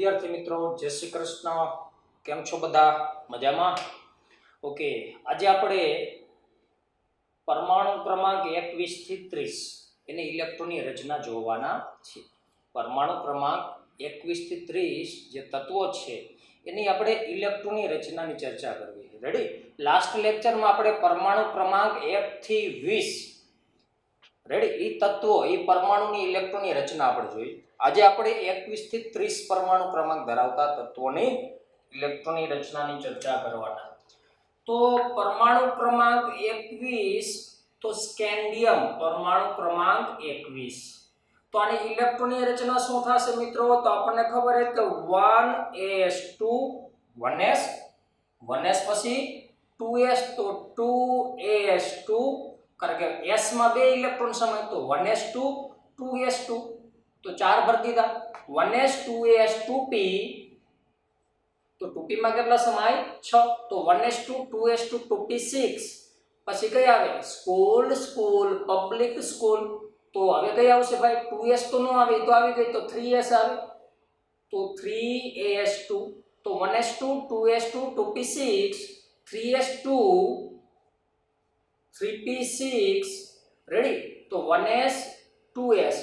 વિદ્યાર્થી મિત્રો, જય શ્રી કૃષ્ણ. કેમ છો બધા? મજામાં? ઓકે, આજે આપણે પરમાણુ ક્રમાંક 21 થી 30 એની ઇલેક્ટ્રોનની રચના જોવાના છે. પરમાણુ ક્રમાંક 21 થી 30 જે તત્વો છે એની આપણે ઇલેક્ટ્રોનની રચનાની ચર્ચા કરવી છે. રેડી? લાસ્ટ લેક્ચરમાં આપણે પરમાણુ ક્રમાંક 1 થી 20 રેડી એ તત્વો એ પરમાણુની ઇલેક્ટ્રોનની રચના આપણે જોઈ. આજે આપણે 21 થી 30 પરમાણુ ક્રમાંક ધરાવતા તત્વોની ઇલેક્ટ્રોનની રચનાની ચર્ચા કરવાના. તો પરમાણુ ક્રમાંક 21 તો સ્કેન્ડિયમ પરમાણુ ક્રમાંક 21. તો આની ઇલેક્ટ્રોનની રચના શું થશે મિત્રો? તો આપણને ખબર છે કે 1s2 1s 1s પછી 2s તો 2as2 કારણ કે s માં બે ઇલેક્ટ્રોન સમાય તો 1s2 2s2 તો 4 ભરી દીધા. 1s 2as 2p તો 2p માં કેટલા સમાય? 6 તો 1s2 2s2 2p 6. પછી કઈ આવે? School school public school. તો હવે કઈ આવશે ભાઈ? 2s તો નો આવે, તો આવી ગઈ તો 3s આવે તો 3as2 તો 1s2 2s2 2p6 3s2 3p6 ready. તો 1s 2s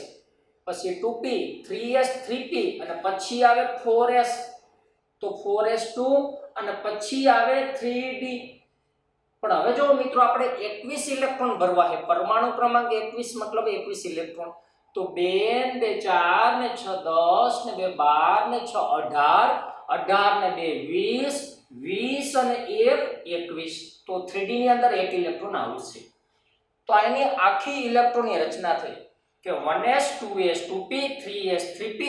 પછી 2p 3s 3p અને પછી આવે 4s તો 4s2 અને પછી આવે 3d. પણ હવે જો મિત્રો આપણે 21 ઇલેક્ટ્રોન ભરવા છે. પરમાણુ ક્રમાંક 21 મતલબ 21 ઇલેક્ટ્રોન. તો 2 ને 4 ને 6 10 ને 2 12 ને 6 18 18 ને 2 20 20 અને 1 21 તો 3d ની અંદર એક ઇલેક્ટ્રોન આવશે. તો આની આખી ઇલેક્ટ્રોનની રચના થઈ કે 1s 2s 2p 3s 3p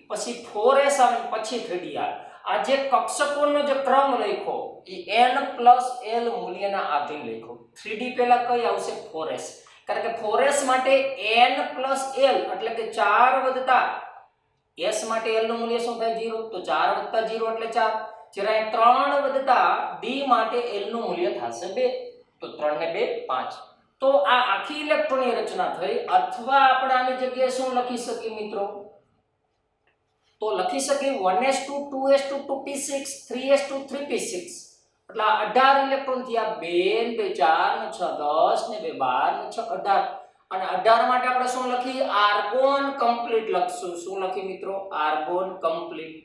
પછી 4s આવે પછી 3d આવે. આ જે કક્ષકોનો જે ક્રમ લખ્યો એ n + l મૂલ્યના આધીન લખ્યો. 3d પહેલા કઈ આવશે? 4s. કારણ કે 4s માટે n + l એટલે કે 4 વત્તા s માટે l નું મૂલ્ય શું થાય? 0. તો 4 + 0 એટલે 4. જ્યારે 3 વત્તા d માટે l નું મૂલ્ય થશે 2. તો 3 ને 2 5. તો આ આખી ઇલેક્ટ્રોનની રચના થઈ. અથવા આપણે આની જગ્યાએ શું લખી શકીએ મિત્રો? તો લખી શકીએ 1s2 2s2 2p6 3s2 3p6 એટલે 18 ઇલેક્ટ્રોન થયા. 2 2 4 ને 6 10 ને 2 12 ને 6 18 અને 18 માટે આપણે શું લખીએ? આર્ગોન કમ્પ્લીટ લખશું. શું લખીએ મિત્રો? Argon complete.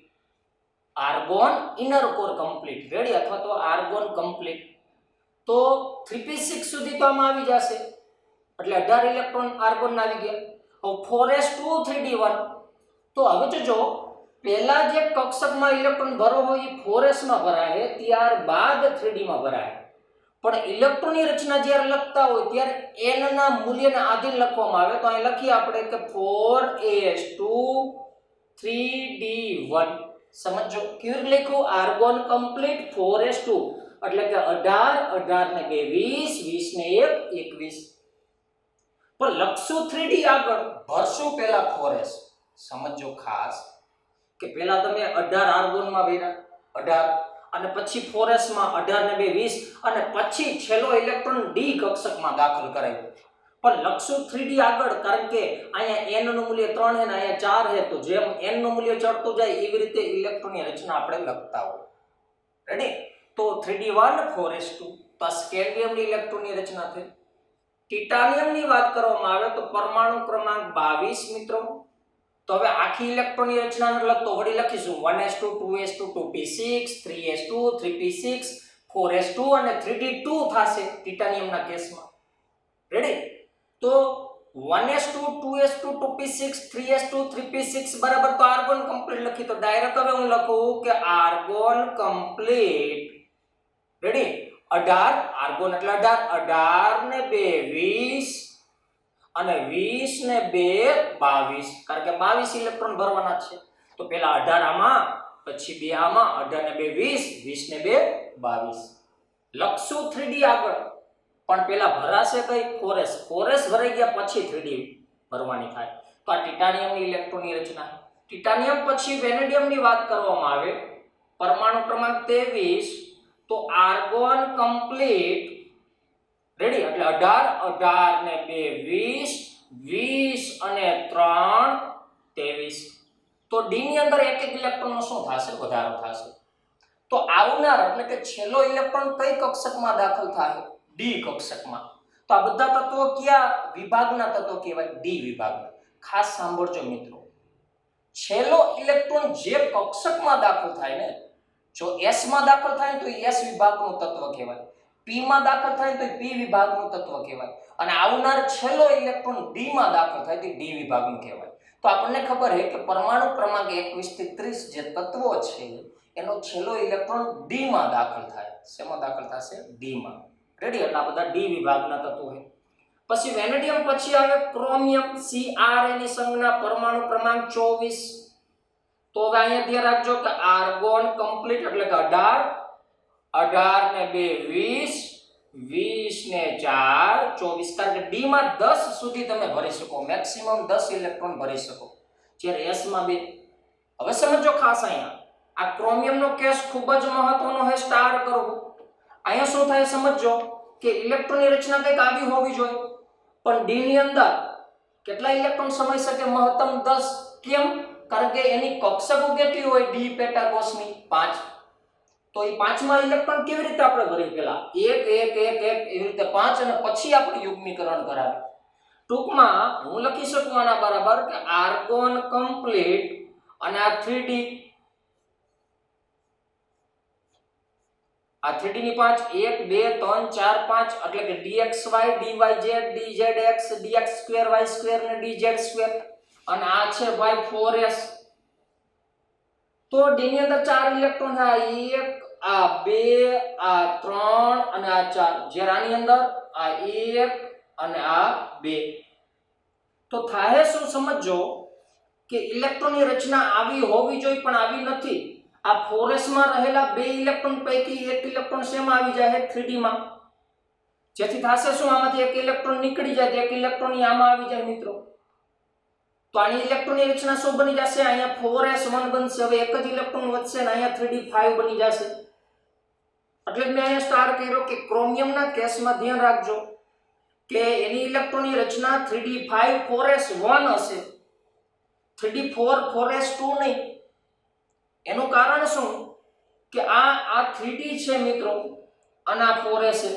Argon inner core complete ready અથવા તો આર્ગોન કમ્પ્લીટ. તો 3p6 સુધી તો આમાં આવી જશે એટલે 18 ઇલેક્ટ્રોન આર્ગોન ના આવી ગયા. હવે 4s2 3d1 તો હવે જો પહેલા જે કક્ષકમાં ઇલેક્ટ્રોન ભરો હોય એ 4s માં ભરાય ત્યારબાદ 3d માં ભરાય. પણ ઇલેક્ટ્રોનની રચના જ્યારે લખતા હોય ત્યારે n ના મૂલ્યને આધીન લખવામાં આવે. તો અહીં લખીએ આપણે કે 4s2 3d1. સમજો કેવી રીતે લખ્યું? આર્ગોન કમ્પ્લીટ 4s2 એટલે કે 18 18 ને 2 20 20 ને 1 21. પણ લખશું 3d આગળ ભરશું પહેલા 4s. સમજો ખાસ કે પહેલા તમે 18 આર્ગોન માં ભર્યા 18 અને પછી 4s માં 18 ને 2 20 અને પછી છેલ્લો ઇલેક્ટ્રોન d કક્ષકમાં દાખલ કરાયો. પણ લખશું 3d આગળ કારણ કે અહીંયા n નું મૂલ્ય 3 છે ને અહીંયા 4 છે. તો જેમ n નું મૂલ્ય ચડતું જાય એવી રીતે ઇલેક્ટ્રોનની રચના આપણે લખતા હોય. રેડી? તો 3d1 4s2 તો સ્કેન્ડિયમની ઇલેક્ટ્રોનની રચના થઈ. ટિટાનિયમની વાત કરવામાં આવે તો પરમાણુ ક્રમાંક 22 મિત્રો. તો હવે આખી ઇલેક્ટ્રોનની રચના લખતો વળી લખીશું 1s2 2s2 2p6 3s2 3p6 4s2 અને 3d2 થશે ટિટાનિયમના કેસમાં. રેડી? તો 1s2 2s2 2p6 3s2 3p6 બરાબર તો આર્ગોન કમ્પ્લીટ લખી. તો ડાયરેક્ટ હવે હું લખું કે આર્ગોન કમ્પ્લીટ રેડી 18 આર્ગોન એટલે 18 18 ને 2 20 અને 20 ને 2 22 કારણ કે 22 ઇલેક્ટ્રોન ભરવાના છે. તો પહેલા 18 આમાં પછી 2 આમાં 18 ને 2 20 20 ને 2 22 લખશું 3d આગળ. પણ પહેલા ભરાશે કઈ? 4s. 4s ભરાઈ ગયા પછી 3d ભરવાની થાય. તો આ ટિટાનિયમની ઇલેક્ટ્રોનની રચના. ટિટાનિયમ પછી વેનેડિયમની વાત કરવામાં આવે પરમાણુ ક્રમાંક 23 તો આર્ગોન કમ્પ્લીટ રેડી એટલે 18 18 ને 2 20 20 અને 3 23 તો ડી ની અંદર એક એક ઇલેક્ટ્રોનનો શું થશે? વધારો થશે. તો આવનાર એટલે કે છેલ્લો ઇલેક્ટ્રોન કઈ કક્ષકમાં દાખલ થાય? ડી કક્ષકમાં. તો આ બધા તત્વો કયા વિભાગના તત્વો કહેવાય? ડી વિભાગના. ખાસ સાંભળજો મિત્રો, છેલ્લો ઇલેક્ટ્રોન જે કક્ષકમાં દાખલ થાય ને, જો એસ માં દાખલ થાય તો એસ વિભાગનું તત્વ કહેવાય, પી માં દાખલ થાય તો પી વિભાગનું તત્વ કહેવાય, અને આવનાર છેલ્લો ઇલેક્ટ્રોન ડી માં દાખલ થાય તો ડી વિભાગનું કહેવાય. તો આપણને ખબર છે કે પરમાણુ ક્રમાંક 21 થી 30 જે તત્વો છે એનો છેલ્લો ઇલેક્ટ્રોન ડી માં દાખલ થાય. શેમાં દાખલ થશે? ડી માં. રેડી? એટલે આ બધા ડી વિભાગના તત્વો છે. પછી વેનેડિયમ પછી આવે ક્રોમિયમ. Cr ની સંજ્ઞા પરમાણુ ક્રમાંક 24. તો હવે અહીંયા ધ્યાન રાખજો કે આર્ગોન કમ્પ્લીટ એટલે કે 18, 18 ને 2 20, 20 ને 4 24. કારણ કે ડી માં 10 સુધી તમે ભરી શકો, મેક્સિમમ 10 ઇલેક્ટ્રોન ભરી શકો, જ્યારે એસ માં 2. હવે સમજો ખાસ અહીંયા આ ક્રોમિયમનો કેસ ખૂબ જ મહત્વનો છે, સ્ટાર કરવું. અહીંયા શું થાય સમજો કે ઇલેક્ટ્રોનની રચના કંઈક આવી હોવી જોઈએ, પણ ડી ની અંદર કેટલા ઇલેક્ટ્રોન સમાઈ શકે? મહત્તમ 10. કેમ? કારણ કે એની કક્ષકો કેટલી હોય ડી પેટા કોષની? 5. તો એ 5માં ઇલેક્ટ્રોન કેવી રીતે આપણે ભરી? પેલા 1 1 1 1 એવી રીતે 5 અને પછી આપણે યુગ્મીકરણ કરાવે. ટૂંકમાં હું લખી શકું આના બરાબર કે આર્ગોન કમ્પ્લીટ અને આ 3D, આ 3D ની 5 1 2 3 4 5 એટલે કે dxy dyz dzx dx2y2 ને dz2, અને આ છે ભાઈ 4s. તો ડી ની અંદર 4 ઇલેક્ટ્રોન છે, આ 1 આ 2 આ 3 અને આ 4, જ્યારે આની અંદર આ 1 અને આ 2. તો થાય શું સમજો કે ઇલેક્ટ્રોનની રચના આવી હોવી જોઈએ પણ આવી નથી. આ 4s માં રહેલા 2 ઇલેક્ટ્રોન પૈકી એક ઇલેક્ટ્રોન શેમાં આવી જાય? 3D માં. જેથી થશે શું? આમાંથી એક ઇલેક્ટ્રોન નીકળી જાય તો એક ઇલેક્ટ્રોન આમાં આવી જાય મિત્રો. તો આની ઇલેક્ટ્રોનની રચના શું બની જશે? અહીંયા 4s1 બનશે. હવે એક જ ઇલેક્ટ્રોન વધશે ને અહીંયા 3d5 બની જશે. એટલે મેં અહીંયા સ્ટાર કર્યો કે ક્રોમિયમના કેસમાં ધ્યાન રાખજો કે એની ઇલેક્ટ્રોનની રચના 3d5 4s1 હશે, 3d4 4s2 નહીં. એનું કારણ શું કે આ 3d છે મિત્રો અને આ 4s છે.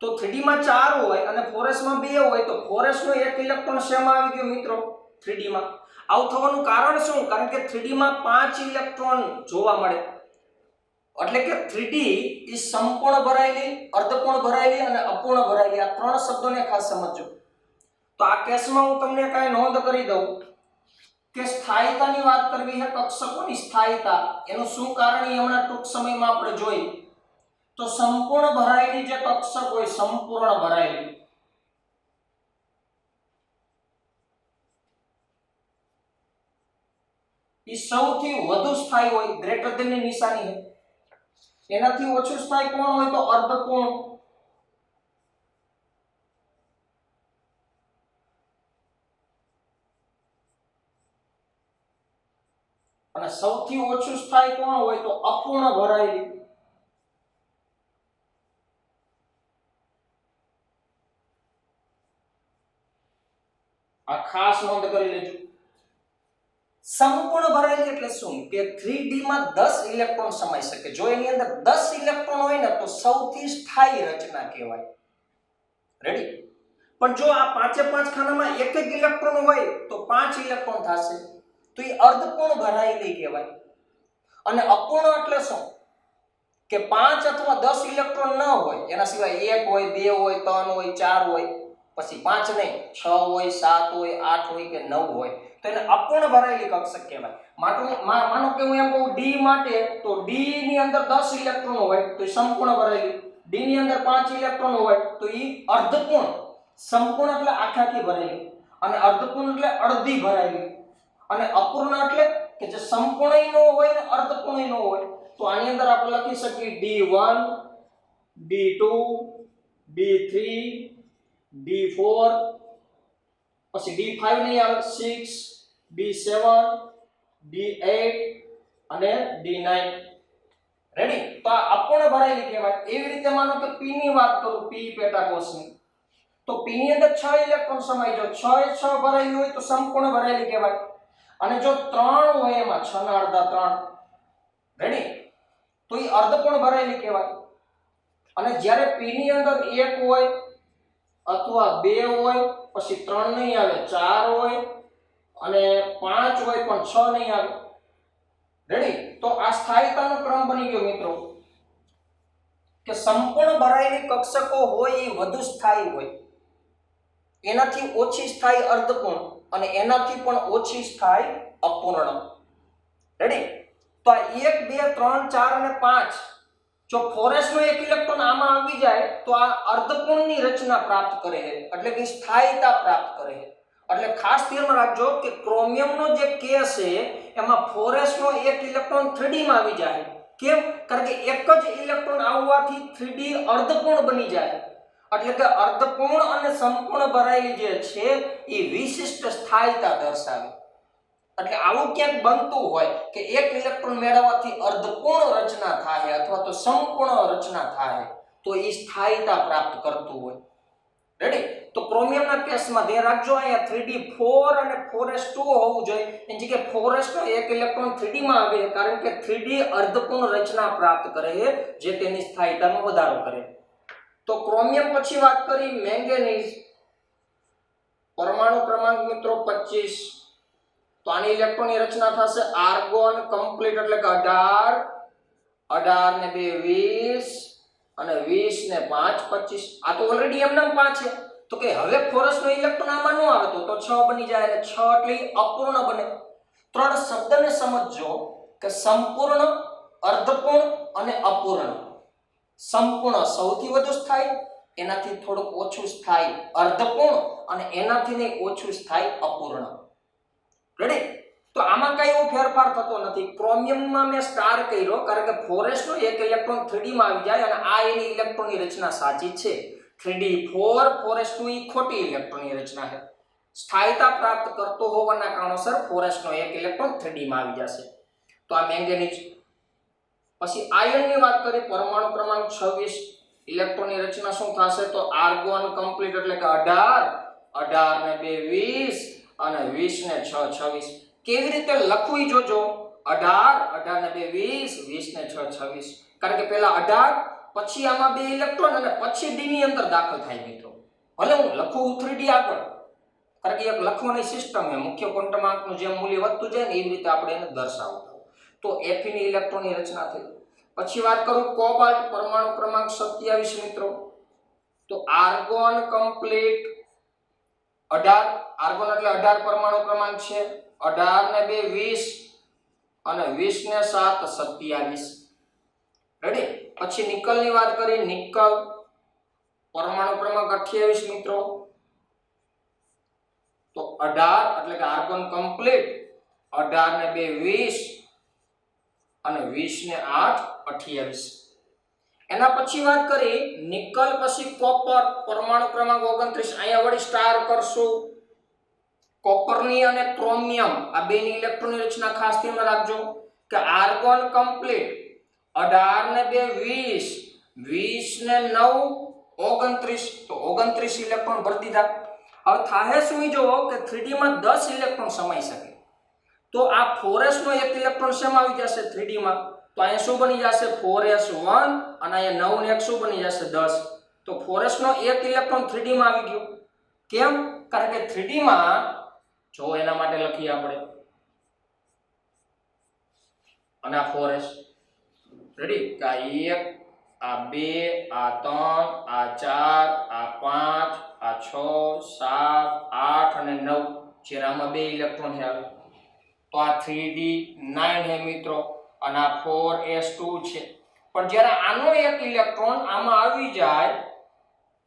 તો 3D માં 4 હોય અને 4s માં 2 હોય તો 4s નો એક ઇલેક્ટ્રોન શેમાં આવી ગયો મિત્રો? 3D માં. આવું થવાનું કારણ શું? કારણ કે 3D માં 5 ઇલેક્ટ્રોન જોવા મળે. એટલે કે 3D એ સંપૂર્ણ ભરાયેલી, અર્ધપૂર્ણ ભરાયેલી અને અપૂર્ણ ભરાયેલી, આ ત્રણ શબ્દોને ખાસ સમજજો. તો આ કેસમાં હું તમને કાંઈ નોંધ કરી દઉં કે સ્થાયીતાની વાત કરવી છે, કક્ષકોની સ્થાયીતા. એનું શું કારણ એ હમણાં ટૂંક સમયમાં આપણે જોઈ. તો સંપૂર્ણ ભરાયેલી જે કક્ષક હોય, સંપૂર્ણ ભરાયેલી, એ સૌથી વધુ સ્થાયી હોય, ગ્રેટર ધેન ની નિશાની છે. એનાથી ઓછું સ્થાયી કોણ હોય? તો અર્ધપૂર્ણ. અને સૌથી ઓછું સ્થાયી કોણ હોય? તો અપૂર્ણ ભરાયેલી. આ ખાસ નોંધ કરી લેજો. સંપૂર્ણ ભરાયેલી એટલે શું કે 3D માં 10 ઇલેક્ટ્રોન સમાઈ શકે. જો એની અંદર 10 ઇલેક્ટ્રોન હોય ને તો સૌથી સ્થાયી રચના કહેવાય. રેડી? પણ જો આ પાંચે પાંચ ખાનામાં એક એક ઇલેક્ટ્રોન હોય તો 5 ઇલેક્ટ્રોન થશે, તો એ અર્ધપૂર્ણ ભરાયેલી કહેવાય. અને અપૂર્ણ એટલે શું કે 5 અથવા 10 ઇલેક્ટ્રોન ન હોય, એના સિવાય 1 હોય, 2 હોય, 3 હોય, 4 હોય, પછી 5 નહીં, 6 હોય, 7 હોય, 8 હોય કે 9 હોય, તો એને અપૂર્ણ ભરાયેલી કક્ષક કહેવાય. માનો કે હું એમ કહું ડી માટે, તો ડી ની અંદર 10 ઇલેક્ટ્રોન હોય તો એ સંપૂર્ણ ભરાયેલી, ડી ની અંદર 5 ઇલેક્ટ્રોન હોય તો એ અર્ધપૂર્ણ. સંપૂર્ણ એટલે આખાથી ભરેલી, અને અર્ધપૂર્ણ એટલે અડધી ભરાયેલી, અને અપૂર્ણ એટલે કે જે સંપૂર્ણ ન હોય ને અર્ધપૂર્ણ ન હોય. તો આની અંદર આપણે લખી શકીએ D1, D2, D3, D4, પછી D5 નહીં આવે, 6, D7, D8 અને D9. રેડી? તો આ અપૂર્ણ ભરાયેલી કહેવાય. એવી રીતે માનો કે P ની વાત કરું, P પેટા કોષની, તો P ની અંદર 6 ઇલેક્ટ્રોન સમાઈ જાય, 6 એ 6 ભરાયેલી હોય તો સંપૂર્ણ ભરાયેલી કહેવાય. અને જો 3 હોય એમાં 6 ના અડધા 3 રેડી તો એ અર્ધપૂર્ણ ભરાયેલી કહેવાય. અને જ્યારે p ની અંદર 1 હોય અથવા 2 હોય પછી 3 નહીં આવે 4 હોય અને 5 હોય પણ 6 નહીં આવે રેડી તો આ સ્થાયીતાનો ક્રમ બની ગયો મિત્રો કે સંપૂર્ણ ભરાયેલી કક્ષકો હોય એ વધુ સ્થાયી હોય, એનાથી ઓછી સ્થાયી અર્ધપૂર્ણ અને એનાથી પણ ઓછી સ્થાયી અપૂર્ણ રેડી. તો આ 1 2 3 4 અને 5 જો 4s નો એક ઇલેક્ટ્રોન આમાં આવી જાય તો આ અર્ધપૂર્ણની રચના પ્રાપ્ત કરે છે એટલે કે સ્થાયીતા પ્રાપ્ત કરે છે. એટલે ખાસ ધ્યાન રાખજો કે ક્રોમિયમનો જે કેસ છે એમાં 4s નો એક ઇલેક્ટ્રોન 3d માં આવી જાય. કેમ? કારણ કે એક જ ઇલેક્ટ્રોન આવવાથી 3d અર્ધપૂર્ણ બની જાય એટલે કે અર્ધપૂર્ણ અને સંપૂર્ણ ભરાયેલી જે છે એ વિશિષ્ટ સ્થાયીતા દર્શાવે. એટલે આવું ક્યાંક બનતું હોય કે એક ઇલેક્ટ્રોન મેળવવાથી અર્ધપૂર્ણ રચના થાય અથવા તો સંપૂર્ણ રચના થાય તો એ સ્થાયીતા પ્રાપ્ત કરતું હોય રેડી. તો ક્રોમિયમના કેસમાં ધ્યાન રાખજો અહીંયા 3d4 અને 4s2 હોવું જોઈએ એની જગ્યાએ 4s નો એક ઇલેક્ટ્રોન 3d માં આવે કારણ કે 3d અર્ધપૂર્ણ રચના પ્રાપ્ત કરે છે જે તેની સ્થાયીતામાં વધારો કરે. તો ક્રોમિયમ પછી વાત કરી મેંગેનીઝ પરમાણુ ક્રમાંક મિત્રો 25. તો આની ઇલેક્ટ્રોનની રચના થશે આર્ગોન કમ્પ્લીટ એટલે કે 18 18 ને 2 20 અને 20 ને 5 25. આ તો ઓલરેડી એમના 5 છે તો કે હવે 4s નો ઇલેક્ટ્રોન આમાં ન આવે તો 6 બની જાય અને 6 એટલે અપૂર્ણ બને. ત્રણ શબ્દને સમજજો કે સંપૂર્ણ, અર્ધપૂર્ણ અને અપૂર્ણ. સંપૂર્ણ સૌથી વધુ સ્થાયી, એનાથી થોડુંક ઓછું સ્થાયી અર્ધપૂર્ણ અને એનાથી ને ઓછું સ્થાયી અપૂર્ણ રેડી. તો આમાં કઈ એવો ફેરફાર થતો નથી. ક્રોમિયમમાં મેં સ્ટાર કર્યો કારણ કે 4s નો એક ઇલેક્ટ્રોન 3d માં આવી જાય અને આ એની ઇલેક્ટ્રોનની રચના સાચી છે. 3d4 4s2 એ ખોટી ઇલેક્ટ્રોનની રચના છે. સ્થાયીતા પ્રાપ્ત કરતો હોવાના કારણોસર 4s નો એક ઇલેક્ટ્રોન 3d માં આવી જશે. તો આ મેંગેનીઝ. પછી આયનની વાત કરી પરમાણુ ક્રમાંક 26 ઇલેક્ટ્રોનની રચના શું થશે તો આર્ગોન કમ્પ્લીટ એટલે કે 18 18 ને 2 20 અને 20 ને 6 26. કેવી રીતે લખવું જોજો 18 18 ને 2 20 20 ને 6 26 કારણ કે પહેલા 18 પછી આમાં બે ઇલેક્ટ્રોન અને પછી d ની અંદર દાખલ થાય મિત્રો. ભલે હું લખું 3d આગળ કારણ કે એક લખવાની સિસ્ટમ છે મુખ્ય ક્વોન્ટમ આંકનું જેમ મૂલ્ય વધતું જાય ને એવી રીતે આપણે એને દર્શાવતા. તો Fe ની ઇલેક્ટ્રોનની રચના થઈ. પછી વાત કરું કોબાલ્ટ પરમાણુ ક્રમાંક 27 મિત્રો. તો આર્ગોન કમ્પ્લીટ 18 આર્ગોન એટલે 18 પરમાણુ ક્રમાંક છે 18 ને 2 20 અને 20 ને 7 27 રેડી. પછી નિકલની વાત કરી નિકલ પરમાણુ ક્રમાંક 28 મિત્રો. તો 18 એટલે કે આર્ગોન કમ્પ્લીટ 18 ને 2 20 અને 20 ને 8 28. એના પછી વાત કરી નિકલ પછી કોપર પરમાણુ ક્રમાંક 29. અહીંયા વળી સ્ટાર કરશું. કોપરની અને ક્રોમિયમ આ બેની ઇલેક્ટ્રોનની રચના ખાસ ધ્યાન રાખજો કે આર્ગોન કમ્પ્લીટ 18 ને 2 20 20 ને 9 29 તો 29 ઇલેક્ટ્રોન ભરી દીધા. હવે થાહે શું જો કે 3d માં 10 ઇલેક્ટ્રોન સમાઈ શકે તો આ 4s નો એક ઇલેક્ટ્રોન શેમાં આવી જશે 3d માં તો અહીંયા શું બની જશે 4s1 અને અહીંયા 9 ને 1 શું બની જશે 10. તો 4s નો એક ઇલેક્ટ્રોન 3d માં આવી ગયો. કેમ? કારણ કે 3d માં જો એના માટે લખીએ આપણે અને આ 4s રેડી કે આ 1 આ 2 આ 3 આ 4 આ 5 આ 6 7 8 અને 9 જેનામાં બે ઇલેક્ટ્રોન છે આવે તો આ 3d9 હે મિત્રો અને આ 4s2 છે. પણ જ્યારે આનો એક ઇલેક્ટ્રોન આમાં આવી જાય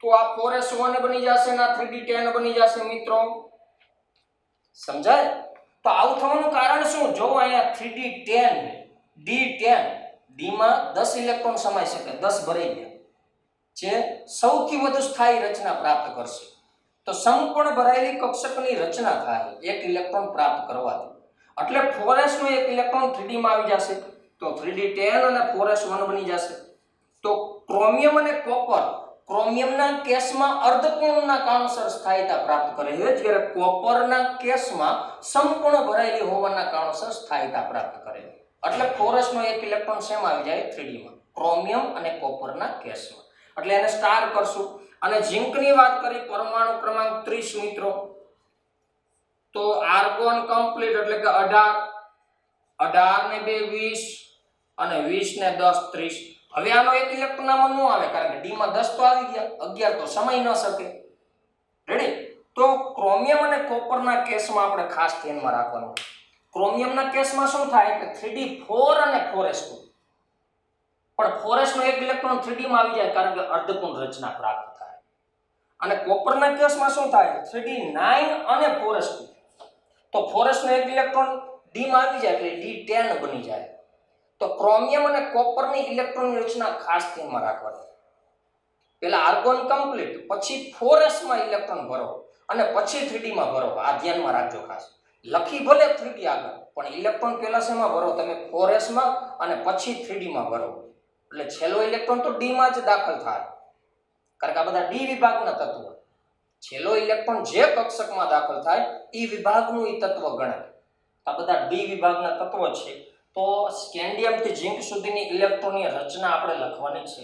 તો આ 4s1 બની જશે અને આ 3d10 બની જશે મિત્રો. સમજાય? તો આવું થવાનું કારણ શું? જો અહીંયા 3d10 d10 d માં 10 ઇલેક્ટ્રોન સમાઈ શકે 10 ભરાઈ ગયા જે સૌથી વધુ સ્થાયી રચના પ્રાપ્ત કરશે. તો સંપૂર્ણ ભરાયેલી કક્ષકની રચના થાય એક ઇલેક્ટ્રોન પ્રાપ્ત કરવાથી. એટલે 4s નો એક ઇલેક્ટ્રોન 3d માં આવી જશે તો 3d10 અને 4s1 બની જશે. તો ક્રોમિયમ અને કોપર ક્રોમિયમના કેસમાં અર્ધપૂર્ણના કારણોસર સ્થાયીતા પ્રાપ્ત કરે છે, જ્યારે કોપરના કેસમાં સંપૂર્ણ ભરાયેલી હોવાના કારણોસર સ્થાયીતા પ્રાપ્ત કરે છે. એટલે 4s નો એક ઇલેક્ટ્રોન શેમાં આવી જાય? 3d માં, ક્રોમિયમ અને કોપરના કેસમાં. એટલે એને સ્ટાર કરશું. અને ઝિંકની વાત કરી, પરમાણુ ક્રમાંક 30 મિત્રો, તો આર્ગોન કમ્પ્લીટ એટલે કે 18, 18 ને 2 20 અને 20 ને 10 30. હવે આનો એક ઇલેક્ટ્રોન આમાં ન આવે, કારણ કે ડી માં 10 તો આવી ગયા, 11 તો સમય ન શકે. રેડી? તો ક્રોમિયમ અને કોપરના કેસમાં આપણે ખાસ ધ્યાનમાં રાખવાનું. ક્રોમિયમના કેસમાં શું થાય કે 3d4 અને 4s2, પણ 4s નો એક ઇલેક્ટ્રોન 3d માં આવી જાય, કારણ કે અર્ધપૂર્ણ રચના પ્રાપ્ત થાય. અને કોપરના કેસમાં શું થાય? 3d9 અને 4s2, તો 4s નો એક ઇલેક્ટ્રોન d માં આવી જાય એટલે d10 બની જાય. તો ક્રોમિયમ અને કોપરની ઇલેક્ટ્રોનની રચના ખાસ ધ્યાનમાં રાખવાની. પહેલા આર્ગોન કમ્પ્લીટ, પછી 4s માં ઇલેક્ટ્રોન ભરો અને પછી 3d માં ભરો. આ ધ્યાનમાં રાખજો ખાસ. લખી ભલે 3d આગળ, પણ ઇલેક્ટ્રોન પહેલા શેમાં ભરો? તમે 4s માં અને પછી 3d માં ભરો. એટલે છેલ્લો ઇલેક્ટ્રોન તો d માં જ દાખલ થાય, કારણ કે આ બધા d વિભાગના તત્વો. છેલ્લો ઇલેક્ટ્રોન જે કક્ષકમાં દાખલ થાય એ વિભાગનું ઈ તત્વ ગણાય. આ બધા d વિભાગના તત્વો છે. તો સ્કેન્ડિયમ થી ઝિંક સુધીની ઇલેક્ટ્રોનની રચના આપણે લખવાની છે.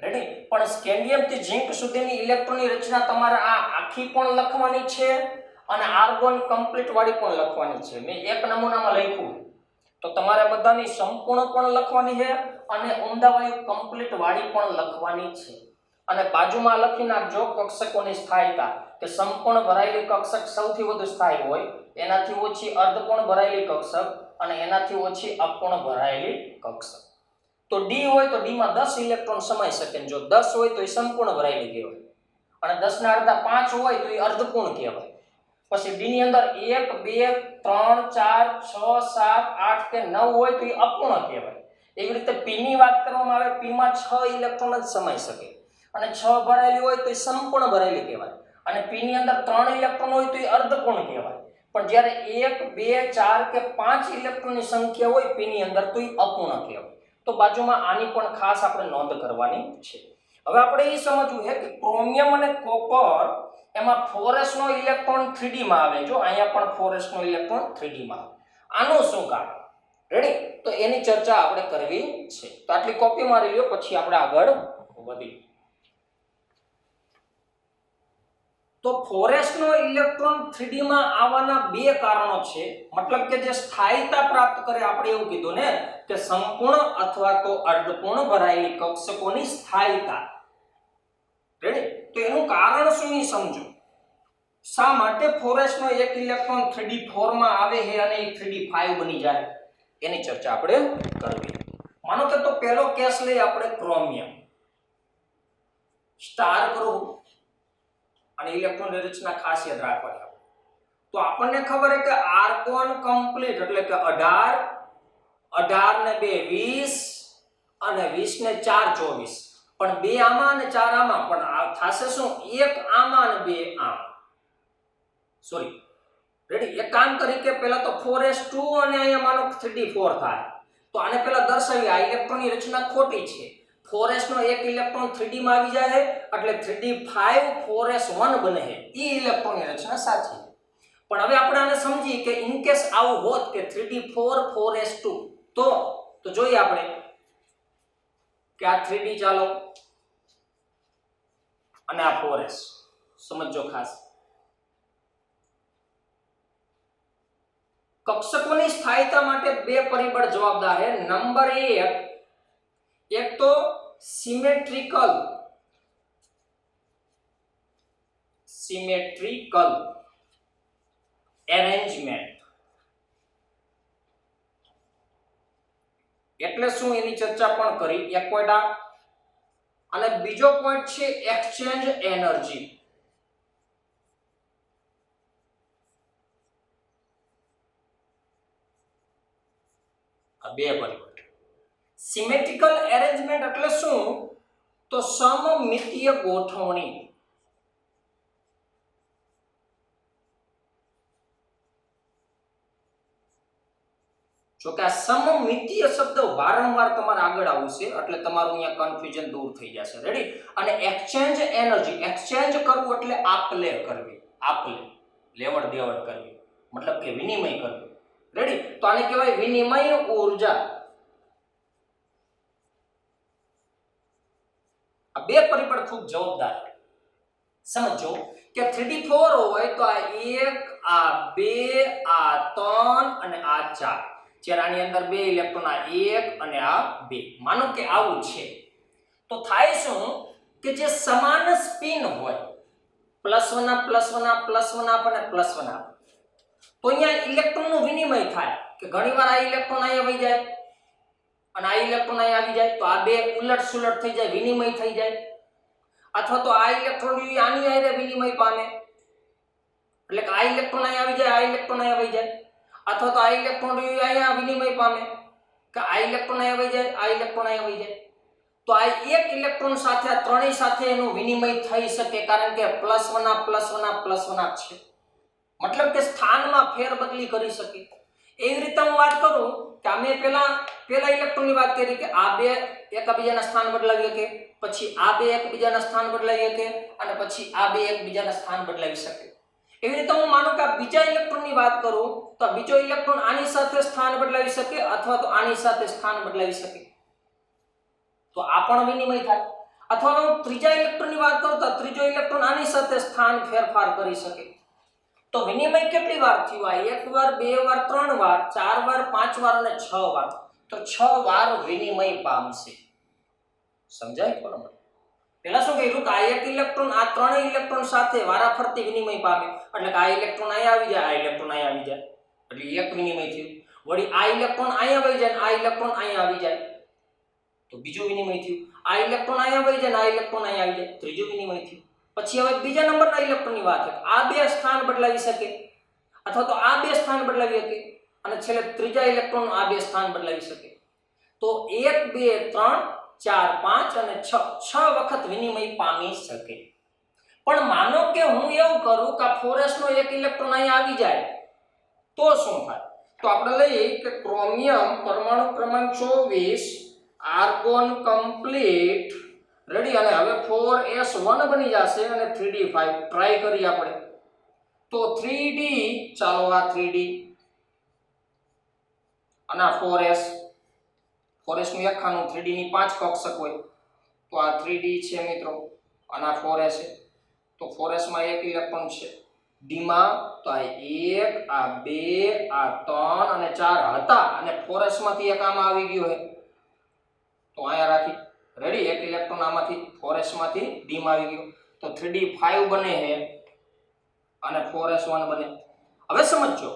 રેડી? પણ સ્કેન્ડિયમ થી ઝિંક સુધીની ઇલેક્ટ્રોનની રચના તમારે આ આખી પણ લખવાની છે અને આર્ગોન કમ્પ્લીટ વાળી પણ લખવાની છે. મેં એક નમૂનામાં લખ્યું, તો તમારે બધાની સંપૂર્ણ પણ લખવાની છે અને ઊંડાવાળી કમ્પ્લીટ વાળી પણ લખવાની છે. અને બાજુમાં લખી નાખજો કક્ષકોની સ્થાયીતા, કે સંપૂર્ણ ભરાયેલી કક્ષક સૌથી વધુ સ્થાયી હોય, એનાથી ઓછી અર્ધપૂર્ણ ભરાયેલી કક્ષક અને એનાથી ઓછી અપૂર્ણ ભરાયેલી કક્ષક. તો d હોય તો d માં 10 ઇલેક્ટ્રોન સમાઈ શકે, જો 10 હોય તો એ સંપૂર્ણ ભરાયેલી કહેવાય, અને 10 ના અડધા 5 હોય તો એ અર્ધપૂર્ણ કહેવાય. પછી d ની અંદર 1 2 3 4 6 7 8 કે 9 હોય તો એ અપૂર્ણ કહેવાય. એવી રીતે p ની વાત કરવામાં આવે, p માં 6 ઇલેક્ટ્રોન જ સમાઈ શકે અને 6 ભરાયેલી હોય તો એ સંપૂર્ણ ભરાયેલી કહેવાય. અને p ની અંદર 3 ઇલેક્ટ્રોન હોય તો એ અર્ધપૂર્ણ કહેવાય. પણ જ્યારે 1 2 4 કે 5 ઇલેક્ટ્રોનની સંખ્યા હોય p ની અંદર તો એ અપૂર્ણ કહેવાય. તો બાજુમાં આની પણ ખાસ આપણે નોંધ કરવાની છે. હવે આપણે એ સમજવું છે કે ક્રોમિયમ અને કોપર એમાં 4s નો ઇલેક્ટ્રોન 3d માં આવે. જો અહીંયા પણ 4s નો ઇલેક્ટ્રોન 3d માં આવે. આનું શું કારણ? રેડી? તો એની ચર્ચા આપણે કરવી છે. તો આટલી કોપી મારી લ્યો, પછી આપણે આગળ વધીએ. તો 4s નો ઇલેક્ટ્રોન 3d માં આવવાના બે કારણો છે. મતલબ કે જે સ્થાયીતા પ્રાપ્ત કરે, આપણે એવું કીધું ને કે સંપૂર્ણ અથવા તો અર્ધપૂર્ણ ભરાયેલી કક્ષકોની સ્થાયીતા. રેડી? તો એનું કારણ શું એ સમજો. શા માટે 4s નો એક ઇલેક્ટ્રોન 3d4 માં આવે છે અને એ 3d5 બની જાય, એની ચર્ચા આપણે કરવી. માનો કે તો પહેલો કેસ લઈ આપણે ક્રોમિયમ. સ્ટાર કરો અને ઇલેક્ટ્રોનની રચના ખાસ યાદ રાખવાની. તો આપણને ખબર છે કે આર્ગોન કમ્પ્લીટ એટલે કે 18, 18 ને 2 20 અને 20 ને 4 24. પણ 2 આમાં અને 4 આમાં, પણ આ થાશે શું? 1 આમાં અને 2 આમ. Sorry, ready? એક કામ કરી કે પહેલા તો 4s2 અને અહીંયા માનો 3d4 થાય. તો આને પહેલા દર્શાવી, આ ઇલેક્ટ્રોનની રચના ખોટી છે. 4s નો એક ઇલેક્ટ્રોન 3d માં આવી જાય એટલે 3d5 4s1 બને છે. ઈ ઇલેક્ટ્રોનની રચના સાચી. પણ હવે આપણે આને સમજીએ કે ઇન કેસ આવું હોત કે 3d4 4s2, તો જોઈએ આપણે કે આ 3d ચાલો અને આ 4s. સમજો ખાસ. કક્ષકોની સ્થાયીતા માટે બે પરિબળ જવાબદાર છે. નંબર 1, એક તો સિમેટ્રિકલ એરેન્જમેન્ટ. એટલે શું એની ચર્ચા પણ કરી, એક પોઈન્ટ આ. અને બીજો પોઈન્ટ છે એક્સચેન્જ એનર્જી. આ બે પરિબળ. સિમેટ્રિકલ એરેન્જમેન્ટ એટલે શું? તો સમમિતીય ગોઠવણી. જો કે આ સમમિતીય શબ્દ વારંવાર તમારે આગળ આવશે એટલે તમારું અહીંયા કન્ફ્યુઝન દૂર થઈ જશે. રેડી? અને એક્સચેન્જ એનર્જી, એક્સચેન્જ કરવું એટલે આપલે કરવી, આપલે લેવડ દેવડ કરવી, મતલબ કે વિનિમય કરવું. રેડી? તો આને કહેવાય વિનિમય ઊર્જા. આ બે પરિબળ ખૂબ જવાબદાર. સમજો કે 3d4 હોય તો આ 1, આ 2, આ 3 અને આ 4. જ્યારે આની અંદર 2 ઇલેક્ટ્રોન, આ 1 અને આ 2. માનો કે આવું છે તો થાય શું કે જે સમાન સ્પિન હોય +1 આ +1 આ +1 આ અને +1 આ, તો અહીંયા ઇલેક્ટ્રોનનું વિનિમય થાય કે ઘણીવાર આ ઇલેક્ટ્રોન અહીંયા વહી જાય અને આ ઇલેક્ટ્રોન અહીંયા આવી જાય તો આ બે ઉલટ સુલટ થઈ જાય, વિનિમય થઈ જાય. અથવા તો આ ઇલેક્ટ્રોન આની હારે વિનિમય પામે એટલે કે આ ઇલેક્ટ્રોન અહીંયા આવી જાય, આ ઇલેક્ટ્રોન અહીંયા વહી જાય. અથવા તો આ ઇલેક્ટ્રોન અહીંયા વિનિમય પામે કે આ ઇલેક્ટ્રોન અહીંયા વહી જાય, આ ઇલેક્ટ્રોન અહીંયા વહી જાય. તો આ એક ઇલેક્ટ્રોન સાથે આ ત્રણેય સાથે એનું વિનિમય થઈ શકે કારણ કે +1 આ +1 આ +1 આ છે, મતલબ કે સ્થાનમાં ફેરબદલી કરી શકે. એવી રીતે હું વાત કરું કે અમે પહેલા ઇલેક્ટ્રોનની વાત કરી કે આ બે એકબીજાના સ્થાન બદલાવી શકે, પછી આ બે એકબીજાના સ્થાન બદલાવી શકે અને પછી આ બે એકબીજાના સ્થાન બદલાવી શકે. એવી રીતે હું માનું કે આ બીજા ઇલેક્ટ્રોનની વાત કરું તો બીજો ઇલેક્ટ્રોન આની સાથે સ્થાન બદલાવી શકે અથવા તો આની સાથે સ્થાન બદલાવી શકે, તો આ પણ વિનિમય થાય. અથવા હું ત્રીજા ઇલેક્ટ્રોનની વાત કરું તો ત્રીજો ઇલેક્ટ્રોન આની સાથે સ્થાન ફેરફાર કરી શકે. તો વિનિમય કેટલી વાર થયું? આ 1 વાર, 2 વાર, 3 વાર, 4 વાર, 5 વાર અને 6 વાર. તો 6 વાર વિનિમય પામશે. સમજાય? બરાબર. પહેલા શું કહ્યું કે આ એક ઇલેક્ટ્રોન આ ત્રણેય ઇલેક્ટ્રોન સાથે વારાફરતી વિનિમય પામે એટલે કે આ ઇલેક્ટ્રોન અહીંયા આવી જાય, આ ઇલેક્ટ્રોન અહીંયા આવી જાય એટલે એક વિનિમય થયું. વળી આ ઇલેક્ટ્રોન અહીંયા આવી જાય, આ ઇલેક્ટ્રોન અહીંયા આવી જાય તો બીજું વિનિમય થયું. આ ઇલેક્ટ્રોન અહીંયા આવી જાય, આ ઇલેક્ટ્રોન અહીંયા આવી જાય, ત્રીજું વિનિમય થયું. પછી હવે બીજા નંબરના ઇલેક્ટ્રોનની વાત છે, આ બે સ્થાન બદલાવી શકે અથવા તો આ બે સ્થાન બદલાવી શકે અને છેલ્લે ત્રીજા ઇલેક્ટ્રોન આ બે સ્થાન બદલાવી શકે. તો 1, 2, 3, 4, 5 અને 6 વખત વિનિમય પામી શકે. પણ માનો કે હું એવું કરું કે 4s નો એક ઇલેક્ટ્રોન અહીંયા આવી જાય તો શું થાય? તો આપણે લઈએ કે ક્રોમિયમ પરમાણુ ક્રમાંક 24, આર્ગોન કમ્પ્લીટ. રેડી? અને હવે 4s1 બની જશે અને 3d5 ટ્રાય કરીએ આપણે. તો 3d, ચાલો આ 3d અને આ 4s નું એક ખાનું 3d ની 5 કક્ષક હોય તો આ 3d છે મિત્રો અને આ 4s છે. તો 4s માં એક ઇલેક્ટ્રોન છે d માં, તો આ 1, આ 2, આ 3 અને 4 હતા અને 4s માંથી એક આમાં આવી ગયો છે તો અહીંયા રાખી. રેડી? એક ઇલેક્ટ્રોન આમાંથી 4s માંથી d માં આવી ગયો તો 3d5 બને છે અને 4s1 બને. હવે સમજો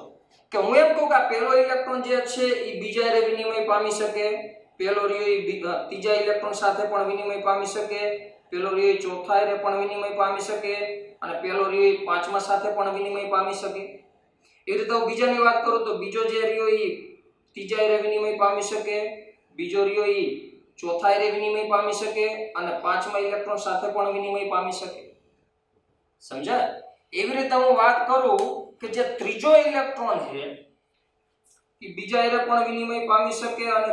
કે હું એમ કહું કે આ પહેલો ઇલેક્ટ્રોન જે છે એ બીજા હારે વિનિમય પામી શકે, પહેલો રહ્યો ત્રીજા ઇલેક્ટ્રોન સાથે પણ વિનિમય પામી શકે, પહેલો રહ્યો ચોથા હારે પણ વિનિમય પામી શકે અને પહેલો રહ્યો પાંચમા સાથે પણ વિનિમય પામી શકે. એવી રીતે હું બીજાની વાત કરું તો બીજો જે રહ્યો એ ત્રીજા હારે વિનિમય પામી શકે, બીજો રહ્યો એ ચોથા હારે વિનિમય પામી શકે અને પાંચમા ઇલેક્ટ્રોન સાથે પણ વિનિમય પામી શકે. સમજાય? એવી રીતે હું વાત કરું કે જે ત્રીજો ઇલેક્ટ્રોન છે એ બીજા હારે પણ વિનિમય પામી શકે અને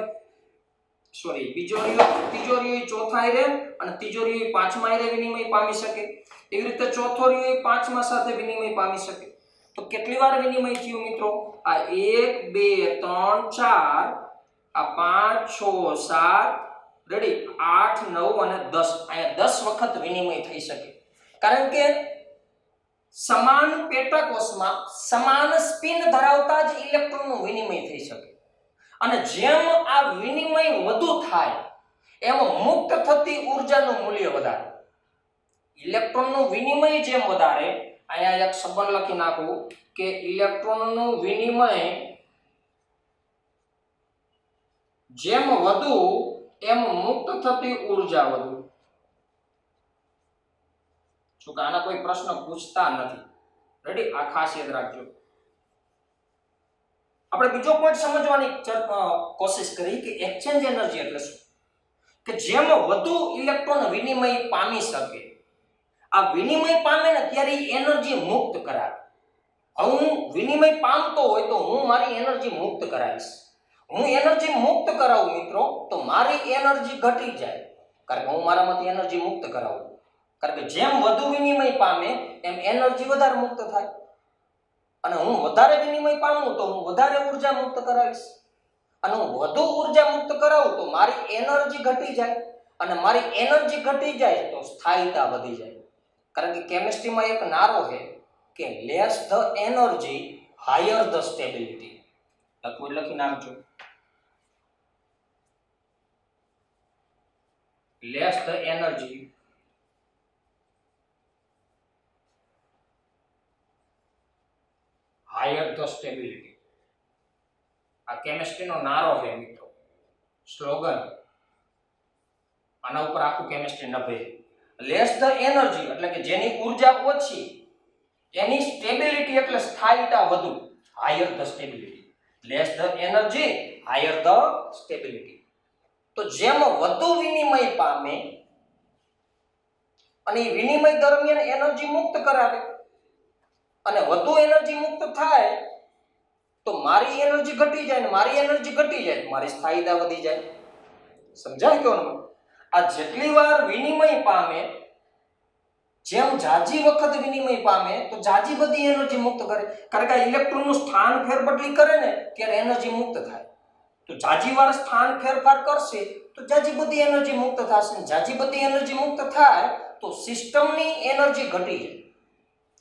ત્રીજો રહ્યો ચોથા હારે અને ત્રીજો રહ્યો પાંચમા હારે વિનિમય પામી શકે. એવી રીતે ચોથો રહ્યો પાંચમા સાથે વિનિમય પામી શકે. તો કેટલી વાર વિનિમય થયું મિત્રો? આ 1, 2, 3, 4, આ 5, 6, 7, રેડી? 8, 9 અને 10. અહીંયા 10 વખત વિનિમય થઈ શકે કારણ કે સમાન પેટાકોષમાં સમાન સ્પિન ધરાવતા જ ઇલેક્ટ્રોનનું વિનિમય થઈ શકે અને જેમ આ વિનિમય વધુ થાય એમ મુક્ત થતી ઊર્જાનું મૂલ્ય વધારે. ઇલેક્ટ્રોનનું વિનિમય જેમ વધારે, અહીંયા એક સંબંધ લખી નાખું કે ઇલેક્ટ્રોનનું વિનિમય જેમ વધુ એમ મુક્ત થતી ઊર્જા વધુ. જો કે આના કોઈ પ્રશ્ન પૂછતા નથી. રેડી? આ ખાસ યાદ રાખજો. આપણે બીજો પોઈન્ટ સમજવાની કોશિશ કરી કે એક્સચેન્જ એનર્જી એટલે શું? કે જેમ વધુ ઇલેક્ટ્રોન વિનિમય પામી શકે, આ વિનિમય પામે ને ત્યારે એનર્જી મુક્ત કરાવે. હું વિનિમય પામતો હોય તો હું મારી એનર્જી મુક્ત કરાવીશ. હું એનર્જી મુક્ત કરાવું મિત્રો તો મારી એનર્જી ઘટી જાય, કારણ કે હું મારામાંથી એનર્જી મુક્ત કરાવું. કારણ કે જેમ વધુ વિનિમય પામે એમ એનર્જી વધારે મુક્ત થાય, અને હું વધારે વિનિમય પામું તો હું વધારે ઉર્જા મુક્ત કરાવીશ, અને હું વધુ ઉર્જા મુક્ત કરાવું તો મારી એનર્જી ઘટી જાય, અને મારી એનર્જી ઘટી જાય તો સ્થાયીતા વધી જાય. કારણ કે કેમિસ્ટ્રીમાં એક નારો છે કે less the energy higher the stability. લખી નાખજો, less the energy higher the stability. આ કેમિસ્ટ્રીનો નારો છે મિત્રો, સ્લોગન. આના ઉપર આખું કેમિસ્ટ્રી નભે. લેસ ધ એનર્જી એટલે કે જેની ઉર્જા ઓછી એની સ્ટેબિલિટી એટલે સ્થાયીતા વધુ. Higher the stability, less the energy higher the stability. તો જેમ વધુ વિનિમય પામે અને એ વિનિમય દરમિયાન એનર્જી મુક્ત કરાવે અને વધુ એનર્જી મુક્ત થાય તો મારી એનર્જી ઘટી જાય, ને મારી એનર્જી ઘટી જાય તો મારી સ્થાયીતા વધી જાય. સમજાય કેવો ને? આ જેટલી વાર વિનિમય પામે, જેમ જાજી વખત વિનિમય પામે તો જાજી બધી એનર્જી મુક્ત કરે. કારણ કે ઇલેક્ટ્રોનનું સ્થાન ફેરબદલી કરે ને ત્યારે એનર્જી મુક્ત થાય. તો જાજી વાર સ્થાન ફેરફાર કરશે તો જાજી બધી એનર્જી મુક્ત થશે. જાજી બધી એનર્જી મુક્ત થાય તો સિસ્ટમની એનર્જી ઘટી જાય,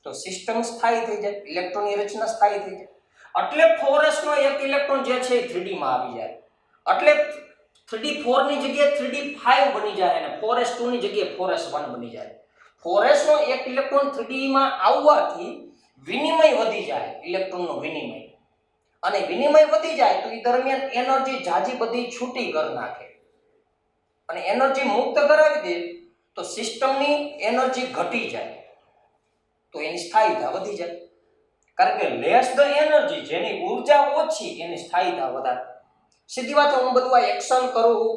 તો સિસ્ટમ સ્થાયી થઈ જાય, ઇલેક્ટ્રોનની રચના સ્થાયી થઈ જાય. એટલે 4s નો એક ઇલેક્ટ્રોન જે છે એ 3d માં આવી જાય. એટલે 3d4 ની જગ્યાએ 3d5 બની જાય અને 4s2 ની જગ્યાએ 4s1 બની જાય. 4s નો એક ઇલેક્ટ્રોન 3d માં આવવાથી વિનિમય વધી જાય, ઇલેક્ટ્રોનનો વિનિમય. અને વિનિમય વધી જાય તો એ દરમિયાન એનર્જી જાજી બધી છૂટી કરી નાખે, અને એનર્જી મુક્ત કરાવી દે તો સિસ્ટમની એનર્જી ઘટી જાય, તો એની સ્થાયીતા વધી જાય. કારણ કે લેસ ધ એનર્જી, જેની ઉર્જા ઓછી એની સ્થાયીતા વધારે. સીધી વાત, હું બધું આ એક્શન કરું,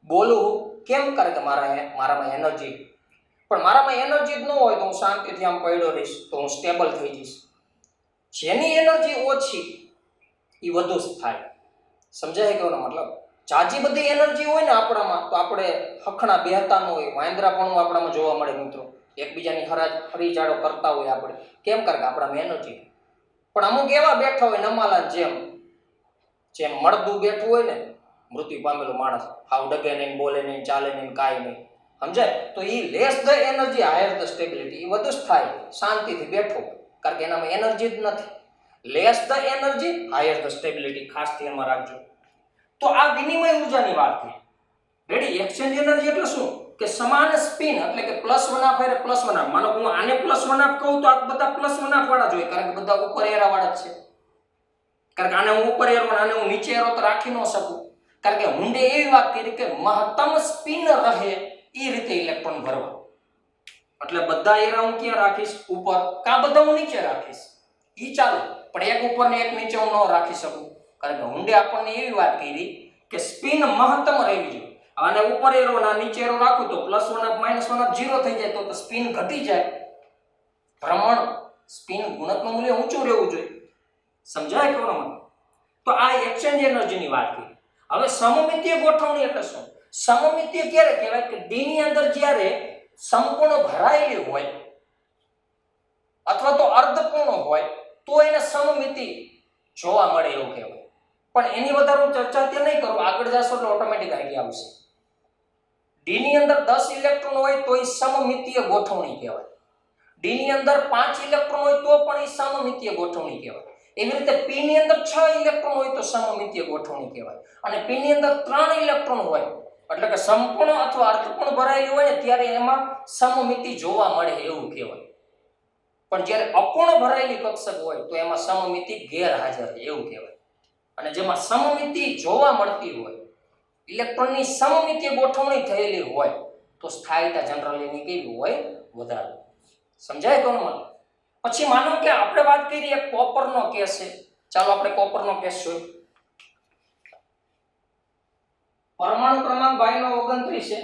બોલું કેમ? કારણ કે મારામાં એનર્જી, પણ મારામાં એનર્જી જ ન હોય તો હું શાંતિથી આમ પડ્યો રહીશ તો હું સ્ટેબલ થઈ જઈશ. જેની એનર્જી ઓછી એ વધુ થાય. સમજાય કેવાનો મતલબ? જાજી બધી એનર્જી હોય ને આપણામાં તો આપણે હખણા બેહતા ન હોય, વાંદરાપણું આપણામાં જોવા મળે મિત્રો. એકબીજાની હરીચાળો કરતા હોય આપણે. કેમ? કારણ કે આપણામાં એનર્જી. પણ અમુક એવા બેઠા હોય નમાલા જેમ મળદું બેઠું હોય ને, મૃત્યુ પામેલો માણસ, હાવ ડગે નહીં, બોલે નહીં, ચાલે નહીં, કાંઈ નહીં. સમજાય? તો એ less the energy higher the stability, એ વધુ થાય, શાંતિથી બેઠો, કારણ કે એનામાં એનર્જી જ નથી. Less the energy higher the stability, ખાસ ધ્યાનમાં રાખજો. તો આ વિનિમય ઉર્જાની વાત થઈ. રેડી? એક્સચેન્જ એનર્જી એટલે શું? કે સમાન સ્પિન, એટલે કે +1 હારે +1. માનો હું આને +1 કહું તો આ બધા +1 વાળા જોઈએ, કારણ કે બધા ઉપર એરા વાળા જ છે. કારણ કે આને હું ઉપર એરો અને આને હું નીચે એરો તો રાખી ન શકું. કારણ કે હુંડે એવી વાત કરી કે મહત્તમ સ્પિન રહે એ રીતે ઇલેક્ટ્રોન ભરવા. એટલે બધા એરા હું ક્યાં રાખીશ? ઉપર. કા બધા હું નીચે રાખીશ? ઈ ચાલે, પણ એક ઉપર ને એક નીચે હું ન રાખી શકું. કારણ કે હુંડે આપણને એવી વાત કરી કે સ્પિન મહત્તમ રહેવી જોઈએ. અને ઉપર એરો ના નીચે એરો રાખું તો +1 -1 0 થઈ જાય તો સ્પિન ઘટી જાય. ભ્રમણ સ્પિન ગુણકનું મૂલ્ય ઊંચું રહેવું જોઈએ. સમજાય કેવો મતલબ? તો આ એક્સચેન્જ એનર્જીની વાત કરી. હવે સમમિતીય ગોઠવણી એટલે શું? સમમિતીય ક્યારે કહેવાય? કે ડી ની અંદર જ્યારે સંપૂર્ણ ભરાયેલી હોય અથવા તો અર્ધપૂર્ણ હોય તો એને સમમિતિ જોવા મળે એવું કહેવાય. પણ એની વધારે હું ચર્ચા ત્યાં નહીં કરું, આગળ જશો એટલે ઓટોમેટિક આઈડિયા આવશે. ડી ની અંદર 10 ઇલેક્ટ્રોન હોય તો એ સમમિતીય ગોઠવણી કહેવાય. ડી ની અંદર 5 ઇલેક્ટ્રોન હોય તો પણ એ સમમિતીય ગોઠવણી કહેવાય. એવી રીતે પી ની અંદર 6 ઇલેક્ટ્રોન હોય તો સમમિતીય ગોઠવણી કહેવાય. અને પી ની અંદર 3 ઇલેક્ટ્રોન હોય એટલે કે સંપૂર્ણ અથવા અર્ધપૂર્ણ ભરાયેલી હોય ને ત્યારે એમાં સમમિતિ જોવા મળે એવું કહેવાય. પણ જ્યારે અપૂર્ણ ભરાયેલી કક્ષક હોય તો એમાં સમમિતિ ગેરહાજર એવું કહેવાય. અને જેમાં સમમિતિ જોવા મળતી હોય, ઇલેક્ટ્રોનની સમમિતીય ગોઠવણી થયેલી હોય તો સ્થાયીતા જનરલી એની કેવી હોય? વધારે. સમજાય કોનો મતલબ? પછી માનો કે આપણે વાત કરી એક કોપરનો કેસ છે. ચાલો આપણે કોપરનો કેસ જોઈએ. પરમાણુ ક્રમાંક y નો 29 છે,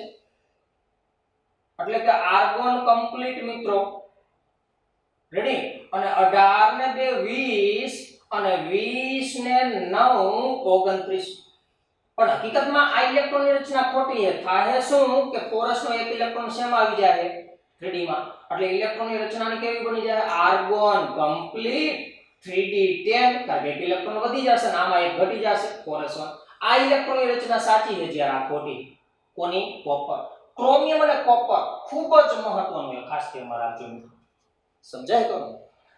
એટલે કે આર્ગોન કમ્પ્લીટ મિત્રો. રેડી? અને 18 ને 2 20 અને 20 ને 9 29. પણ હકીકતમાં આ ઇલેક્ટ્રોનની રચના ખોટી છે. થાય શું કે 4s નો એક ઇલેક્ટ્રોન શેમાં આવી જાય 3d માં, એટલે ઇલેક્ટ્રોનની રચનાની કેવી બની જાય આર્ગોન કમ્પ્લીટ 3d10, કારણ કે એક ઇલેક્ટ્રોન વધી જશે અને આમાં એક ઘટી જશે 4s1. આ ઇલેક્ટ્રોનની રચના સાચી છે જ્યારે આ ખોટી. કોની? કોપર. ક્રોમિયમ અને કોપર ખૂબ જ મહત્વનું છે, ખાસ ધ્યાનમાં રાખજો મિત્રો. સમજાય તો?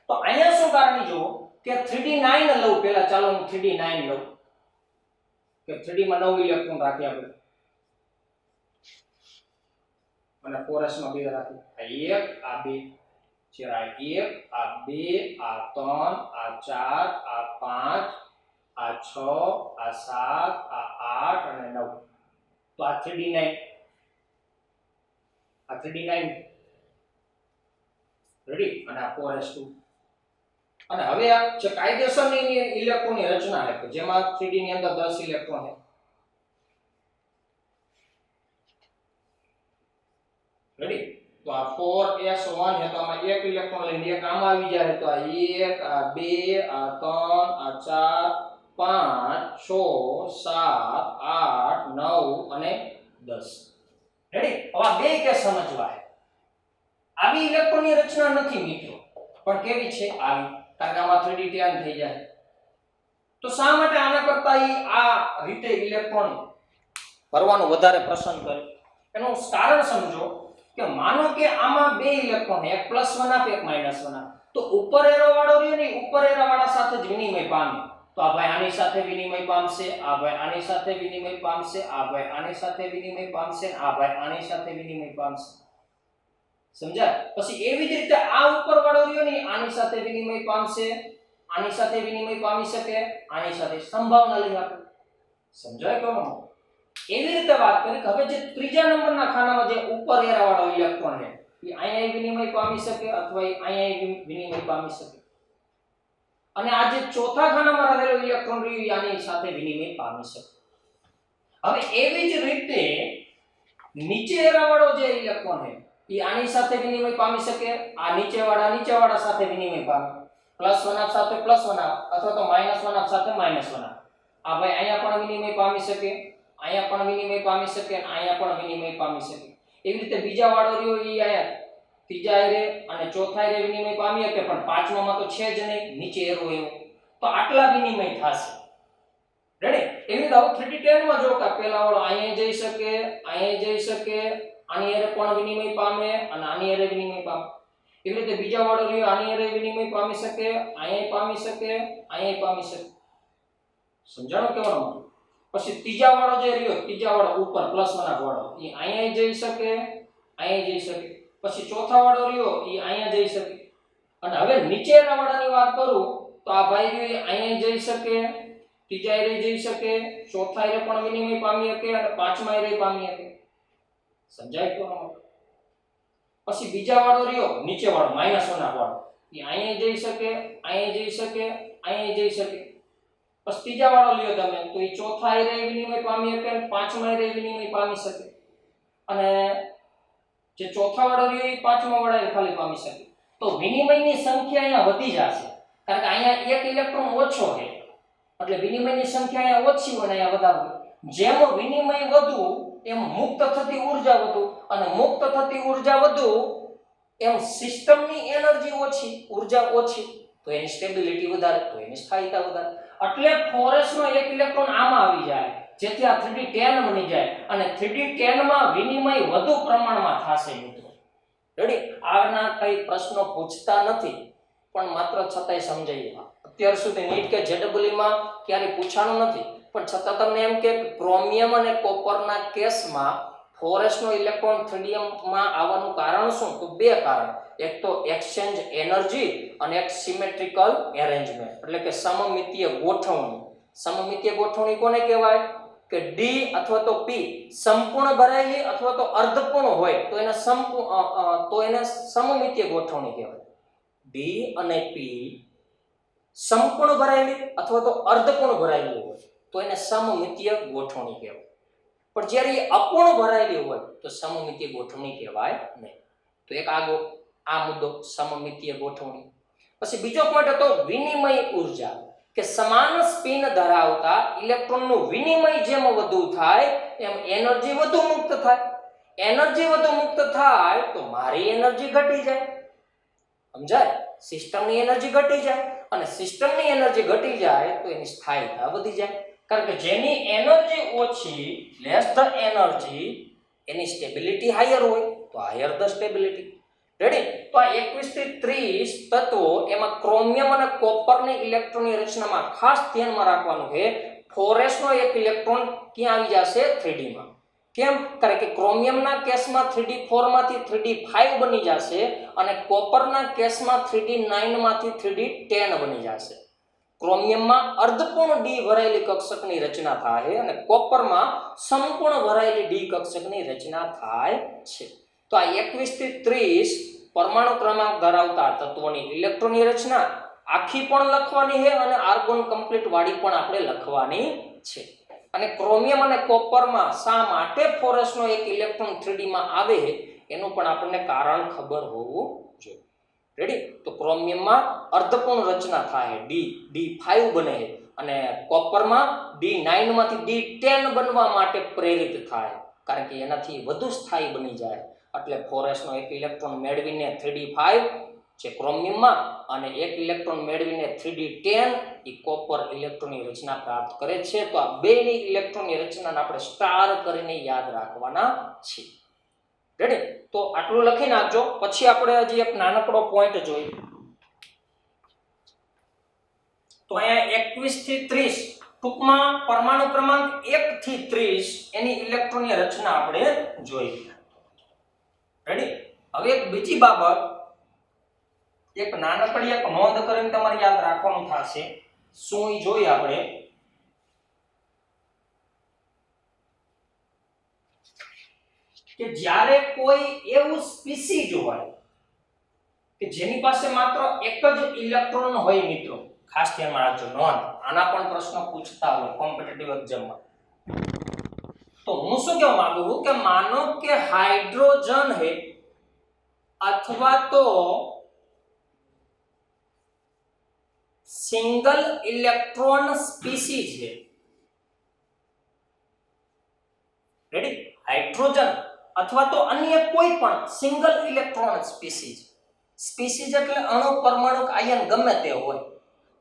તો અહીંયા શું કારણ જુઓ કે 3d9 લઉં, પહેલા ચાલો હું 3d9 લઉં કે 3d માં 9 ઇલેક્ટ્રોન રાખી આપણે અને 4s માં 2 રાખી. આ 1 આ 2 છે, આ 1 આ 2 આ 3 આ 4 આ 5 આ 6 આ 7 આ 8 અને 9. તો આ 3d9, આ 3d9 રેડી, અને આ 4s2. અને હવે આ જે કાયદેસરની ઇલેક્ટ્રોનની રચના છે જેમાં 3d ની અંદર 10 ઇલેક્ટ્રોન છે. રેડી, તો આ 4s1 છે, તો આમાં એક ઇલેક્ટ્રોન લઈને એક આમાં આવી જાય, તો આ 1 આ 2 આ 3 આ 4 5 6 7 8 9 અને 10. રેડી, હવે આ બે કે સમજવા છે. આવી ઇલેક્ટ્રોનની રચના નથી મિત્રો, પણ કેવી છે આવી, કારણ કે આમાં 3d10 થઈ જાય. તો શા માટે આના કરતા આ રીતે ઇલેક્ટ્રોન ભરવાનું વધારે પસંદ કરે? એનું કારણ સમજો કે માનો કે આમાં બે ઇલેક્ટ્રોન, એક +1 આપે એક -1 આપે, તો ઉપર એરો વાળો રહ્યો ને ઉપર એરો વાળા સાથે જ વિનિમય પામે. તો આ ભાઈ આની સાથે વિનિમય પામશે, આ ભાઈ આની સાથે વિનિમય પામશે, આ ભાઈ આની સાથે વિનિમય પામશે, આ ભાઈ આની સાથે વિનિમય પામશે. સમજાય? પછી એવી જ રીતે આ ઉપર વાળો રહ્યો ને આની સાથે વિનિમય પામશે, આની સાથે વિનિમય પામી શકે, આની સાથે સંભાવના લઈ આપણે. સમજાય કોનો? એવી રીતે વાત કરી કે હવે જે ત્રીજા નંબરના ખાનામાં જે ઉપર એરા વાળો ઇલેક્ટ્રોન છે એ અહીંયા વિનિમય પામી શકે અથવા અહીંયા વિનિમય પામી શકે, અને આ જે ચોથા ખાનામાં રહેલો ઇલેક્ટ્રોન રહ્યો આની સાથે વિનિમય પામી શકે. હવે એવી જ રીતે નીચે એરા વાળો જે ઇલેક્ટ્રોન છે એ આની સાથે વિનિમય પામી શકે, આ નીચેવાળા સાથે વિનિમય પામે, +1 આપ સાથે +1 આપ અથવા તો -1 આપ સાથે -1 આપ. આ ભાઈ અહીંયા પણ વિનિમય પામી શકે, અહીંયા પણ વિનિમય પામી શકે અને અહીંયા પણ વિનિમય પામી શકે. એવી રીતે બીજા વાળો રહ્યો એ અહીંયા ત્રીજા એરે અને ચોથા એરે વિનિમય પામી શકે, પણ પાંચમામાં તો છે જ નહીં, નીચે એરો એવો, તો આટલા વિનિમય થશે. રેડી? એવી રીતે 3d10 માં જો કે પહેલા વાળો અહીંયા જઈ શકે, અહીંયા જઈ શકે, આની એરે પણ વિનિમય પામે અને આની એરે વિનિમય પામે. એવી રીતે બીજા વાળો રહ્યો આની એરે વિનિમય પામી શકે, અહીંયા પામી શકે, અહીંયા પામી શકે. સમજાણો કેવાનો? પછી ત્રીજા વાળો જે રહ્યો, ત્રીજા વાળો ઉપર +1 વાળો એ અહીંયા જઈ શકે, અહીંયા જઈ શકે. પછી ચોથા વાળો રહ્યો એ અહીંયા જઈ શકે. અને હવે નીચેના વાળાની વાત કરું તો આ ભાઈ રહ્યો અહીંયા જઈ શકે, ત્રીજા એરે જઈ શકે, ચોથા એરે પણ વિનિમય પામી શકે અને પાંચમા એરે પામી શકે. સમજાય કેવાનો? પછી બીજા વાળો રહ્યો નીચે વાળો -1 વાળો એ અહીંયા જઈ શકે, અહીંયા જઈ શકે, અહીંયા જઈ શકે. પછી ત્રીજા વાળો લ્યો તમે તો એ ચોથા એરે વિનિમય પામી શકે અને પાંચમા એરે વિનિમય પામી શકે, અને જે ચોથા વાળો રહ્યો એ પાંચમા વાળા ખાલી પામી શકે. તો વિનિમયની સંખ્યા અહીંયા વધી જશે, કારણ કે અહીંયા એક ઇલેક્ટ્રોન ઓછો છે એટલે વિનિમયની સંખ્યા અહીંયા ઓછી હોય અને અહીંયા વધારે. જેમ વિનિમય વધુ એમ મુક્ત થતી ઊર્જા વધુ, અને મુક્ત થતી ઊર્જા વધુ એમ સિસ્ટમની એનર્જી ઓછી, ઊર્જા ઓછી, તો એની સ્ટેબિલિટી વધારે, તો એની સ્થાયિકતા વધારે. એટલે 4s નો એક ઇલેક્ટ્રોન આમાં આવી જાય જેથી આ 3d10 બની જાય અને 3d10 માં વિનિમય વધુ પ્રમાણમાં થશે મિત્રો. રેડી? આના કઈ પ્રશ્નો પૂછતા નથી પણ માત્ર છતાંય સમજાઈએ. અત્યાર સુધી નીટ કે જેડબલઈ માં ક્યારે પૂછાણું નથી, પણ છતાં તમને એમ કે ક્રોમિયમ અને કોપરના કેસમાં 4s નો ઇલેક્ટ્રોન 3d માં આવવાનું કારણ શું? તો બે કારણ. એક તો એક્સચેન્જ એનર્જી અને એક સિમેટ્રિકલ એરેન્જમેન્ટ, એટલે કે સમમિતીય ગોઠવણી. સમમિતીય ગોઠવણી કોને કહેવાય? કે D અથવા તો P સંપૂર્ણ ભરાયેલી અથવા તો અર્ધપૂર્ણ હોય તો એને સમમિતીય ગોઠવણી કહેવાય. D અને P સંપૂર્ણ ભરાયેલી અથવા તો અર્ધપૂર્ણ ભરાયેલી હોય તો એને સમમિતીય ગોઠવણી કહેવાય. પણ જ્યારે એ અપૂર્ણ ભરાયેલી હોય તો સમમિતીય ગોઠવણી કહેવાય નહીં. તો એક આ મુદ્દો સમમિતીય ગોઠવણી. પછી બીજો પોઈન્ટ હતો વિનિમય ઊર્જા. કે સમાન સ્પિન ધરાવતા ઇલેક્ટ્રોનનું વિનિમય જેમ વધુ થાય એમ એનર્જી વધુ મુક્ત થાય. એનર્જી વધુ મુક્ત થાય તો મારી એનર્જી ઘટી જાય. સમજાય? સિસ્ટમની એનર્જી ઘટી જાય અને સિસ્ટમની એનર્જી ઘટી જાય તો એની સ્થાયીતા વધી જાય. કારણ કે જેની એનર્જી ઓછી, લેસ ધ એનર્જી, એની સ્ટેબિલિટી હાયર હોય તો હાયર ધ સ્ટેબિલિટી. રેડી? તો આ 21 થી 30 તત્વો, એમાં ક્રોમિયમ અને કોપરની ઇલેક્ટ્રોનની રચનામાં ખાસ ધ્યાનમાં રાખવાનું છે 4s નો એક ઇલેક્ટ્રોન ક્યાં આવી જશે? 3d માં. કેમ? કારણ કે ક્રોમિયમના કેસમાં 3d4 માંથી 3d5 બની જશે અને કોપરના કેસમાં 3d9 માંથી 3d10 બની જશે. ક્રોમિયમમાં અર્ધપૂર્ણ ડી ભરાયેલી કક્ષકની રચના થાય અને કોપરમાં સંપૂર્ણ ભરાયેલી ડી કક્ષકની રચના થાય છે. તો આ 21 થી 30 પરમાણુ ક્રમાંક ધરાવતા તત્વોની ઇલેક્ટ્રોનની રચના આખી પણ લખવાની છે અને આર્ગોન કમ્પ્લીટ વાળી પણ આપણે લખવાની છે. અને ક્રોમિયમ અને કોપરમાં શા માટે 4s નો એક ઇલેક્ટ્રોન 3d માં આવે એનું પણ આપણને કારણ ખબર હોવું જોઈએ. રેડી? તો ક્રોમિયમમાં અર્ધપૂર્ણ રચના થાય, D5 બને અને કોપરમાં D9 માંથી D10 બનવા માટે પ્રેરિત થાય કારણ કે એનાથી વધુ સ્થાયી બની જાય. એટલે 4s નો એક ઇલેક્ટ્રોન મેળવીને 3d5 જે ક્રોમિયમમાં અને એક ઇલેક્ટ્રોન મેળવીને 3d10 એ કોપર ઇલેક્ટ્રોનની રચના પ્રાપ્ત કરે છે. તો આ બેની ઇલેક્ટ્રોનની રચનાને આપણે સ્ટાર કરીને યાદ રાખવાના છે. રેડી? તો આટલું લખી નાખજો. પછી આપણે હજી એક નાનકડો પોઈન્ટ જોઈએ. તો અહીંયા 21 થી 30 ટૂંકમાં પરમાણુ ક્રમાંક 1 થી 30 એની ઇલેક્ટ્રોનની રચના આપણે જોઈ. રેડી? હવે એક બીજી બાબત, એક નાનકડી એક નોંધ કરીને તમારે યાદ રાખવાનું થશે. શું ઈ જોઈએ આપણે? કે જ્યારે કોઈ એવું સ્પીસીઝ હોય કે જેની પાસે માત્ર એક જ ઇલેક્ટ્રોન હોય, મિત્રો ખાસ ધ્યાનમાં રાખજો, નોંધ. આના પણ પ્રશ્ન પૂછતા હોય કોમ્પિટિટિવ એક્ઝામમાં. તો હું શું કહેવા માંગુ છું કે માનો કે હાઇડ્રોજન હે અથવા તો સિંગલ ઇલેક્ટ્રોન સ્પીસીઝ है. રેડી? હાઇડ્રોજન અથવા તો અન્ય કોઈ પણ સિંગલ ઇલેક્ટ્રોન સ્પીસીઝ. સ્પીસીઝ એટલે અણુ, પરમાણુ, આયન ગમે તે હોય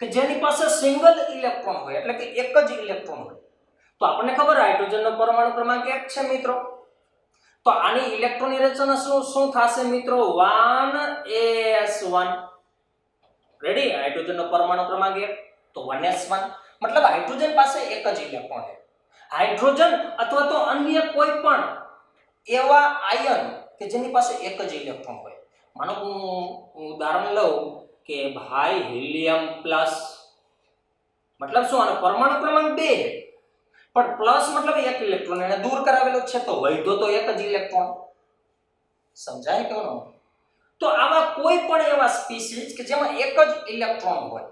કે જેની પાસે સિંગલ ઇલેક્ટ્રોન હોય એટલે કે એક જ ઇલેક્ટ્રોન હોય. તો આપણને ખબર હાઇડ્રોજનનો પરમાણુ ક્રમાંક 1 છે મિત્રો. તો આની ઇલેક્ટ્રોનની રચના શું થશે મિત્રો? 1s1. રેડી? હાઇડ્રોજનનો પરમાણુ ક્રમાંક 1 તો 1s1 મતલબ હાઇડ્રોજન પાસે એક જ ઇલેક્ટ્રોન છે. હાઇડ્રોજન અથવા તો અન્ય કોઈ પણ એવા આયન કે જેની પાસે એક જ ઇલેક્ટ્રોન હોય. માનો હું ઉદાહરણ લઉં કે ભાઈ હિલિયમ પ્લસ, મતલબ શું? આનો પરમાણુ ક્રમાંક 2 છે પણ પ્લસ મતલબ એક ઇલેક્ટ્રોન એને દૂર કરાવેલો છે તો વધ્યો તો એક જ ઇલેક્ટ્રોન. સમજાય કે ન? તો આવા કોઈ પણ એવા સ્પીસીઝ કે જેમાં એક જ ઇલેક્ટ્રોન હોય,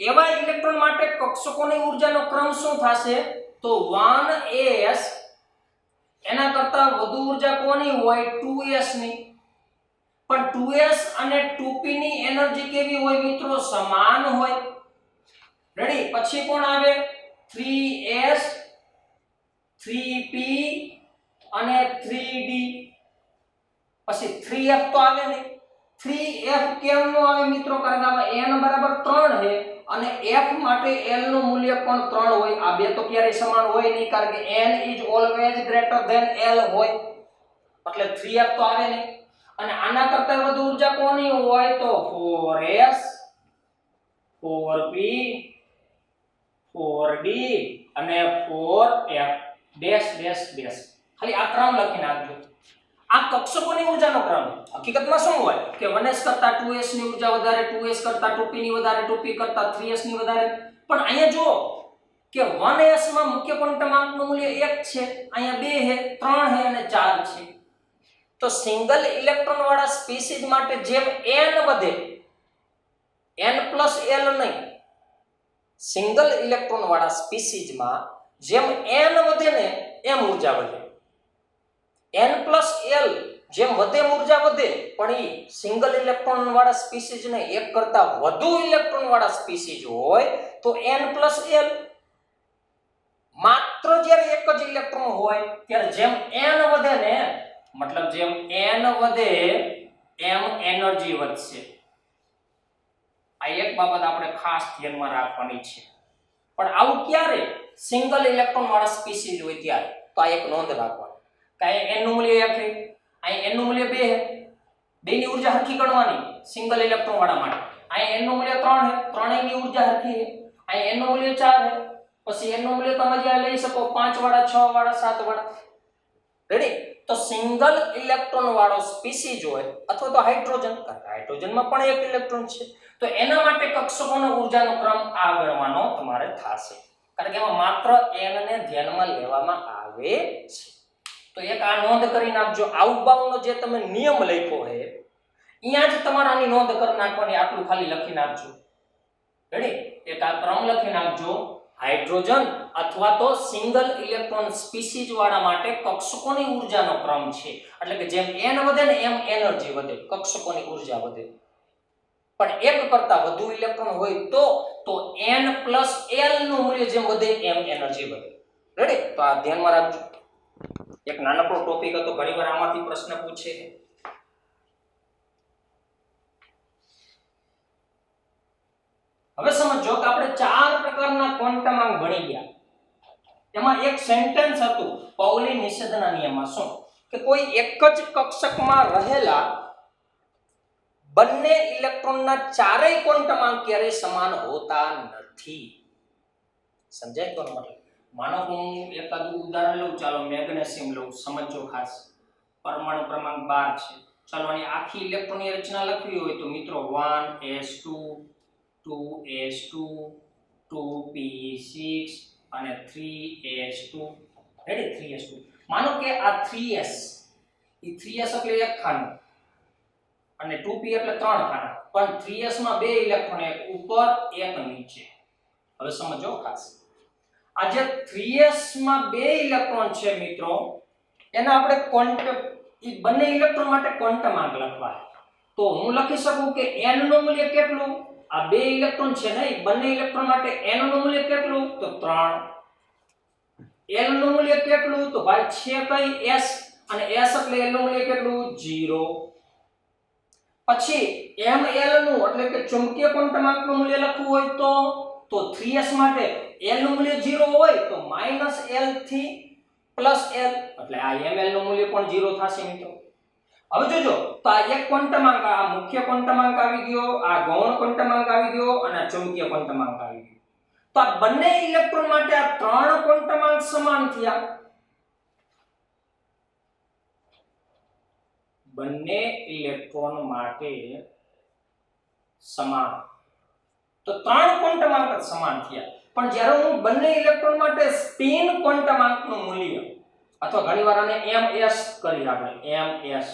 એવા ઇલેક્ટ્રોન માટે કક્ષકોની ઊર્જાનો ક્રમ શું થશે? તો 1s. એના કરતા વધુ ઊર્જા કોની હોય? 2s ની. પણ 2s અને 2p ની એનર્જી કેવી હોય મિત્રો? સમાન હોય. રેડી? પછી કોણ આવે? 3s, 3p અને 3d. પછી 3f તો આવે નહીં. 3f કેમ નો આવે મિત્રો? કારણ કે આમાં n બરાબર 3 છે અને f માટે l નું મૂલ્ય પણ 3 હોય. આ બે તો ક્યારેય સમાન હોય નહીં કારણ કે n is always greater than l હોય. એટલે 3f તો આવે નહીં. અને આના કરતા વધુ ઊર્જા કોની હોય? તો 4s, 4p, 4d અને 4f ડેશ ડેશ ડેશ. ખાલી આ ક્રમ લખી નાખજો. આ કક્ષકોની ઊર્જાનો ક્રમ. હકીકતમાં શું હોય કે 1s કરતા 2s ની ઊર્જા વધારે, 2s કરતા 2p ની વધારે, 2p કરતા 3s ની વધારે. પણ અહીંયા જો કે 1s માં મુખ્ય ક્વોન્ટમ મૂલ્ય 1 છે, અહીંયા 2 છે, 3 છે અને 4 છે. તો સિંગલ ઇલેક્ટ્રોન વાળા સ્પીસીઝ માટે જેમ n વધે, n પ્લસ l નહીં, સિંગલ ઇલેક્ટ્રોન વાળા સ્પીસીઝમાં જેમ n વધે ને એમ ઊર્જા વધે. n પ્લસ l જેમ વધે ઉર્જા વધે, પણ એ સિંગલ ઇલેક્ટ્રોન વાળા સ્પીસીઝ ને એક કરતા વધુ ઇલેક્ટ્રોન વાળા સ્પીસીઝ હોય તો n+l. માત્ર જ્યારે એક જ ઇલેક્ટ્રોન હોય ત્યારે જેમ n વધે ને, મતલબ જેમ n વધે એમ એનર્જી વધશે. આ એક બાબત આપણે ખાસ ધ્યાનમાં રાખવાની છે. પણ આવું ક્યારે? સિંગલ ઇલેક્ટ્રોન વાળા સ્પીસીઝ હોય ત્યારે. તો આ એક નોંધ રાખવાની. કાંઈ n નું મૂલ્ય 1 છે, અહીં n નું મૂલ્ય 2 છે. બેની ઉર્જા હરખી ગણવાની સિંગલ ઇલેક્ટ્રોન વાળા માટે. અહીં n નું મૂલ્ય 3 છે, ત્રણેયની ઉર્જા હરખી છે. અહીં n નું મૂલ્ય 4 છે, પછી n નું મૂલ્ય તમે જ્યાં લઈ શકો 5 વાળા, 6 વાળા, 7 વાળા. રેડી? તો સિંગલ ઇલેક્ટ્રોન વાળો સ્પીસીઝ હોય અથવા તો હાઇડ્રોજન, કારણ કે હાઇડ્રોજનમાં પણ એક ઇલેક્ટ્રોન છે, તો એના માટે કક્ષકોનો ઉર્જાનો ક્રમ આ ગણવાનો તમારે થશે. કારણ કે એમાં માત્ર n ને ધ્યાનમાં લેવામાં આવે છે. તો એક આ નોંધ કરી નાખજો. આઉટબાઉન્ડનો જે તમે નિયમ લખ્યો છે અહીંયા જ તમારે આની નોંધ કરી નાખવાની. આટલું ખાલી લખી નાખજો. રેડી? એક આ ક્રમ લખી નાખજો. હાઇડ્રોજન અથવા તો સિંગલ ઇલેક્ટ્રોન સ્પીસીઝ વાળા માટે કક્ષકોની ઉર્જાનો ક્રમ છે. એટલે કે જેમ n વધે ને એમ એનર્જી વધે, કક્ષકોની ઉર્જા વધે. પણ એક કરતા વધુ ઇલેક્ટ્રોન હોય તો n+l નું મૂલ્ય જેમ વધે એમ એનર્જી વધે. રેડી? તો આ ધ્યાનમાં રાખજો. એક નાનકડો ટોપિક હતો, ઘણીવાર આમાંથી પ્રશ્ન પૂછે છે. હવે સમજો કે આપણે 4 પ્રકારના ક્વોન્ટમ ભણી ગયા. એમાં એક સેન્ટેન્સ હતું પાઉલી નિષેધના નિયમમાં. શું? કે કોઈ એક જ કક્ષકમાં રહેલા બંને ઇલેક્ટ્રોનના ચારેય ક્વોન્ટમ ક્યારેય સમાન હોતા નથી. સમજાય? તો મતલબ માનો હું એકાદું ઉદાહરણ લઉં. ચાલો મેગ્નેશિયમ લઉં, સમજો ખાસ. પરમાણુ ક્રમાંક 12 છે. ચાલો આની આખી ઇલેક્ટ્રોનની રચના લખવી હોય તો મિત્રો 1s2 2s2 2p6 અને 3s2. રેડી? 3s2. માનો કે આ 3s, એ 3s એટલે એક ખાનું અને 2p એટલે 3 ખાના. પણ 3s માં બે ઇલેક્ટ્રોન, એક ઉપર એક નીચે. હવે સમજો ખાસ. આ જે 3s માં બે ઇલેક્ટ્રોન છે મિત્રો, એના આપણે ક્વોન્ટમ, એ બંને ઇલેક્ટ્રોન માટે ક્વોન્ટમાંક લખવા. તો હું લખી શકું કે n નું મૂલ્ય કેટલું? આ બે ઇલેક્ટ્રોન છે ને, એ બંને ઇલેક્ટ્રોન માટે n નું મૂલ્ય કેટલું? તો 3. l નું મૂલ્ય કેટલું? તો ભાઈ છે કઈ s, અને s એટલે l નું મૂલ્ય કેટલું? 0. પછી ml નું એટલે કે ચુંબકીય ક્વોન્ટમાંકનું મૂલ્ય લખવું હોય તો 3s માટે l નું મૂલ્ય 0 હોય તો -l થી +l, એટલે આ ml નું મૂલ્ય પણ 0 થશે મિત્રો. હવે જોજો, તો આ એક ક્વોન્ટમાંક, આ મુખ્ય ક્વોન્ટમાંક આવી ગયો, આ ગૌણ ક્વોન્ટમાંક આવી ગયો અને આ ચુંબકીય ક્વોન્ટમાંક આવી ગયો. તો આ બંને ઇલેક્ટ્રોન માટે આ 3 ક્વોન્ટમાંક સમાન થયા. બંને ઇલેક્ટ્રોન માટે સમાન, તો 3 ક્વોન્ટમાંક જ સમાન થયા. પણ જ્યારે હું બંને ઇલેક્ટ્રોન માટે સ્પિન ક્વોન્ટમાંકનું મૂલ્ય, અથવા ઘણીવાર આને ms કરી આપણે, ms,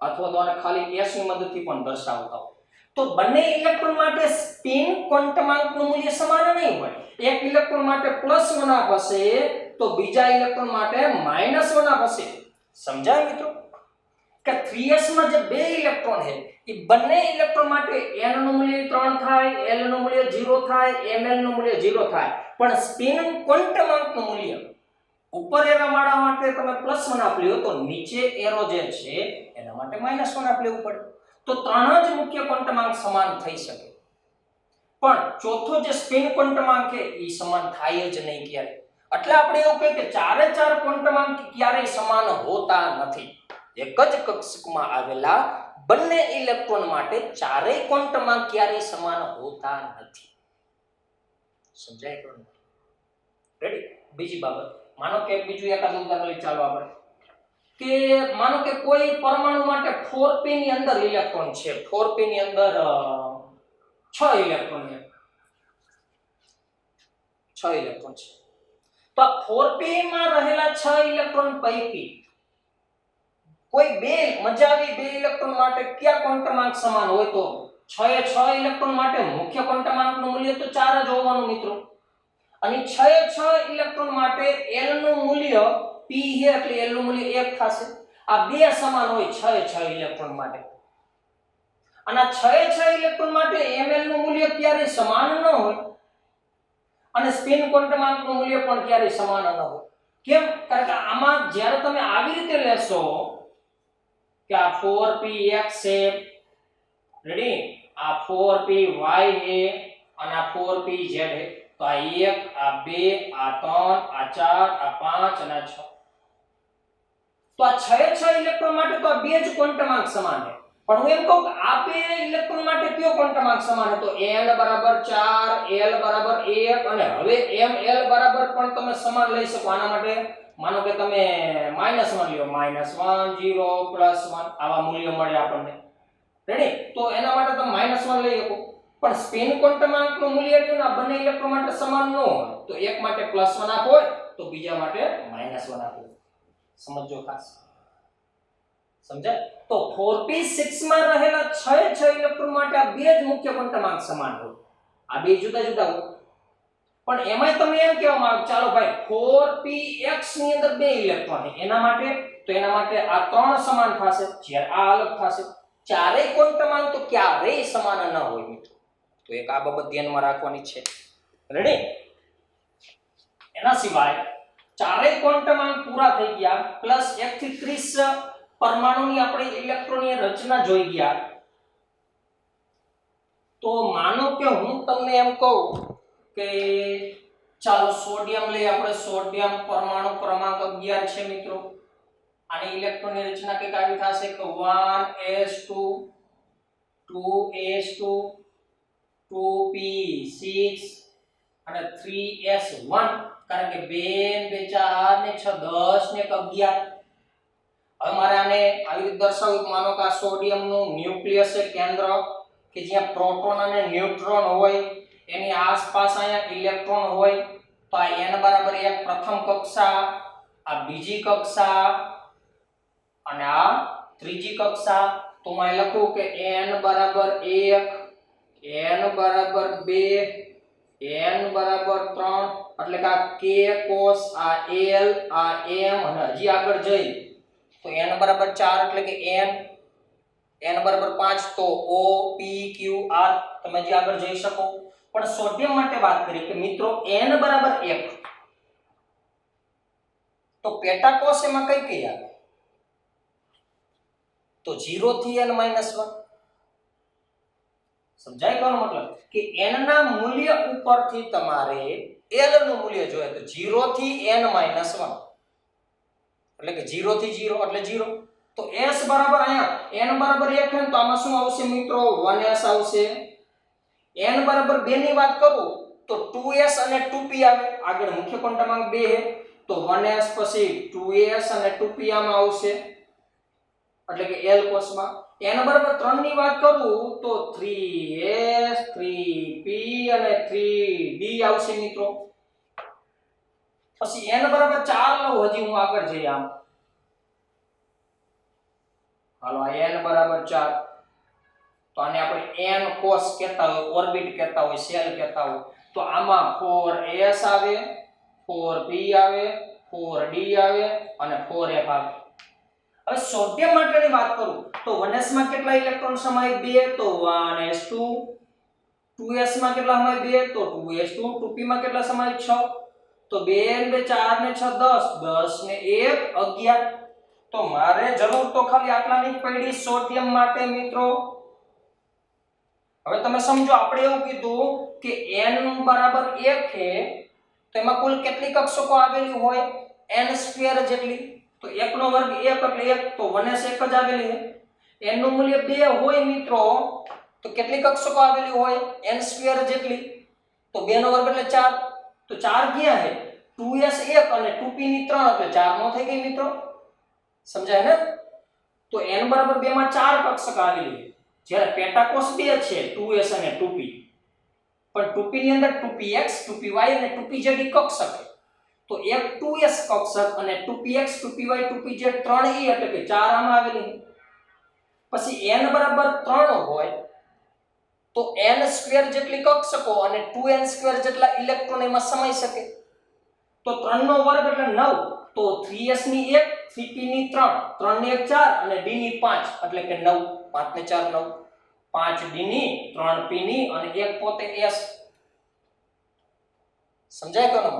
અથવા તો આને ખાલી s ની મદદથી પણ દર્શાવતા હોય, તો બંને ઇલેક્ટ્રોન માટે સ્પિન ક્વોન્ટમાંકનું મૂલ્ય સમાન નહીં હોય. એક ઇલેક્ટ્રોન માટે +1 હશે તો બીજા ઇલેક્ટ્રોન માટે -1 હશે. સમજાય મિત્રો? કે 3s માં જે બે ઇલેક્ટ્રોન છે એ બંને ઇલેક્ટ્રોન માટે n નું મૂલ્ય 3 થાય, l નું મૂલ્ય 0 થાય, ml નું મૂલ્ય 0 થાય. પણ સ્પિન ક્વોન્ટમાંકનું મૂલ્ય ઉપર એરો વાળા માટે તમે +1 આપી લો તો નીચે એરો જે છે એના માટે -1 આપી લેવું પડે. તો 3 જ મુખ્ય ક્વોન્ટમાંક સમાન થઈ શકે, પણ ચોથો જે સ્પિન ક્વોન્ટમાંક છે એ સમાન થાય જ નહીં ક્યારે. એટલે આપણે એવું કહીએ કે ચારે ચાર ક્વોન્ટમાંક ક્યારેય સમાન હોતા નથી. એક જ કક્ષકમાં આવેલા બંને ઇલેક્ટ્રોન માટે ચારેય ક્વોન્ટમાંક ક્યારેય સમાન હોતા નથી. સમજાય કે? રેડી? બીજી બાબત, માનો કે બીજું એકાદ ઉદાહરણ લઈ ચાલો આપણે. કે માનો કે કોઈ પરમાણુ માટે 4p ની અંદર ઇલેક્ટ્રોન છે, 4p ની અંદર 6 ઇલેક્ટ્રોન છે, 6 ઇલેક્ટ્રોન છે. તો આ 4p માં રહેલા 6 ઇલેક્ટ્રોન પૈકી કોઈ બે મજાવી બે ઇલેક્ટ્રોન માટે કયા ક્વોન્ટમાંક સમાન હોય? તો 6 એ 6 ઇલેક્ટ્રોન માટે મુખ્ય ક્વોન્ટમાંકનું મૂલ્ય તો 4 જ હોવાનું મિત્રો. અને 6 એ 6 ઇલેક્ટ્રોન માટે l નું મૂલ્ય p છે એટલે l નું મૂલ્ય 1 થશે. આ બે સમાન હોય 6 ઇલેક્ટ્રોન માટે, અને આ 6 ઇલેક્ટ્રોન માટે ml નું મૂલ્ય ક્યારેય સમાન ન હોય અને સ્પિન ક્વોન્ટમાર્કનું મૂલ્ય પણ ક્યારેય સમાન ન હોય. કેમ? કારણ કે આમાં જ્યારે તમે આવી રીતે લેશો કે આ 4px છે, રેડી, આ 4py છે અને આ 4pz છે, તો આ 1 આ 2 આ 3 આ 4 આ 5 અને આ 6, તો આ 6 ઇલેક્ટ્રોન માટે તો આ બે જ ક્વોન્ટમાર્ક સમાન છે. પણ હું એમ કહું કે આ બે ઇલેક્ટ્રોન માટે કયો ક્વોન્ટમાર્ક સમાન છે? તો n બરાબર 4 l બરાબર 1 અને હવે ml બરાબર પણ તમે સમાન લઈ શકો. આના માટે માનો કે તમે -1 લ્યો, -1 0 +1 આવા મૂલ્યો મળે આપણને, રેડી. તો એના માટે તમે -1 લઈ શકો. પણ સ્પિન ક્વોન્ટમાર્કનું મૂલ્ય એટલું ના બંને ઇલેક્ટ્રોન માટે સમાન ન હોય, તો એક માટે +1 આપો હોય તો બીજા માટે -1 આપો. સમજો ખાસ, સમજાય? તો 4p6 માં રહેલા 6 ઇલેક્ટ્રોન માટે આ બે જ મુખ્ય ક્વોન્ટમાર્ક સમાન હોય, આ બે જુદા જુદા હોય. પણ એમાંય તમે એમ કહેવા માંગો ચાલો ભાઈ 4px ની અંદર બે ઇલેક્ટ્રોન છે, એના માટે આ ત્રણ સમાન થશે, જ્યારે આ અલગ થશે. ચારેય ક્વોન્ટમાર્ક તો ક્યારેય સમાન ન હોય મિત્રો, તો એક આ બાબત ધ્યાનમાં રાખવાની છે, રેડી. એના સિવાય ચારેય ક્વોન્ટમાર્ક પૂરા થઈ ગયા, પ્લસ 1 થી 30 પરમાણુની આપણે ઇલેક્ટ્રોનની રચના જોઈ ગયા. તો માનો કે હું તમને એમ કહું કે ચાલો સોડિયમ લઈ, આપણે સોડિયમ પરમાણુ ક્રમાંક 11 છે મિત્રો. આની ઇલેક્ટ્રોનની રચના કંઈક આવી થશે કે 1s2 2s2 2p6 અને 3s1, કારણ કે 2 2 4 ને 6 10 ને 11. હવે મારે આને આવી રીતે દર્શાવવું. માનો કે આ સોડિયમનું ન્યુક્લિયસ છે, કેન્દ્ર, કે જ્યાં પ્રોટોન અને ન્યુટ્રોન હોય, એની આસપાસ અહીંયા ઇલેક્ટ્રોન હોય. તો આ n બરાબર 1 પ્રથમ કક્ષા, આ બીજી કક્ષા અને આ ત્રીજી કક્ષા. તો હું અહીં લખું કે n બરાબર 1, n બરાબર 2, n બરાબર 3, એટલે કે આ k કોષ, આ l, આ m, અને હજી આગળ જઈ તો n બરાબર 4 એટલે કે n બરાબર 5 તો o p q r. તમે હજી આગળ જઈ શકો. પણ સોડિયમ માટે વાત કરીએ કે મિત્રો n બરાબર 1, તો પેટા કોષ એમાં કઈ કઈ આવે? તો 0 થી n - 1. સમજાય કોનો મતલબ? કે n ના મૂલ્ય ઉપરથી તમારે l નું મૂલ્ય જોઈએ તો 0 થી n - 1, એટલે કે 0 થી 0 એટલે 0. તો s બરાબર અહીંયા n બરાબર 1 છે તો આમાં શું આવશે મિત્રો? 1s આવશે. n બરાબર 2 ની વાત કરું તો 2s અને 2p આવે. આગળ મુખ્ય ક્વોન્ટમાર્ક 2 છે તો 1s પછી 2s અને 2p આમાં આવશે, એટલે કે l કોષમાં. n બરાબર 3 ની વાત કરું તો 3s 3p અને 3d આવશે મિત્રો. પછી n બરાબર 4 લઉં, હજી હું આગળ જઈ આમ. હાલો આ n બરાબર 4, તો આને આપણે n કોષ કહેતા હોય, ઓર્બિટ કહેતા હોય, સેલ કહેતા હોય. તો આમાં 4s આવે, 4p આવે, 4d આવે અને 4f આવે. હવે સોડિયમ માટેની વાત કરું તો 1s માં કેટલા ઇલેક્ટ્રોન સમાય? 2, તો 1s2. 2s માં કેટલા સમાય? 2, તો 2s2. 2p માં કેટલા સમાય? 6. તો 2 2 4 ને 6 10, 10 ને 1 11. તો મારે જરૂર તો ખાલી આટલાની જ પડી સોડિયમ માટે મિત્રો. હવે તમે સમજો, આપણે એવું કીધું કે n બરાબર 1 છે તો એમાં કુલ કેટલી કક્ષકો આવેલી હોય? n² જેટલી. તો 1 નો વર્ગ 1 એટલે 1, તો 1s 1 જ આવેલી છે. n નું મૂલ્ય 2 હોય મિત્રો તો કેટલી કક્ષકો આવેલી હોય? n² જેટલી. તો 2 નો વર્ગ એટલે 4, તો 4 ક્યાં છે? 2s 1 અને 2p ની 3 એટલે 4 નો થઈ ગઈ મિત્રો. સમજાય ને? તો n બરાબર 2 માં 4 કક્ષક આવેલી છે, જ્યારે પેટાકોષ 2 છે 2s અને 2p. પણ 2p ની અંદર 2px 2py અને 2pz કક્ષક છે. તો એક 2s કક્ષક અને 2px 2py 2pz 3e એટલે કે 4 આમાં આવેલી. પછી n બરાબર 3 હોય તો n² જેટલી કક્ષકો અને 2n² જેટલા ઇલેક્ટ્રોન એમાં સમાઈ શકે. તો 3 નો વર્ગ એટલે 9, તો 3s ની 1, 3p ની 3, 3 ની 1 4 અને d ની 5 એટલે કે 9, 5 ને 4 9, 5d ની 3p ની અને 1 પોતે s. સમજાય કે ન?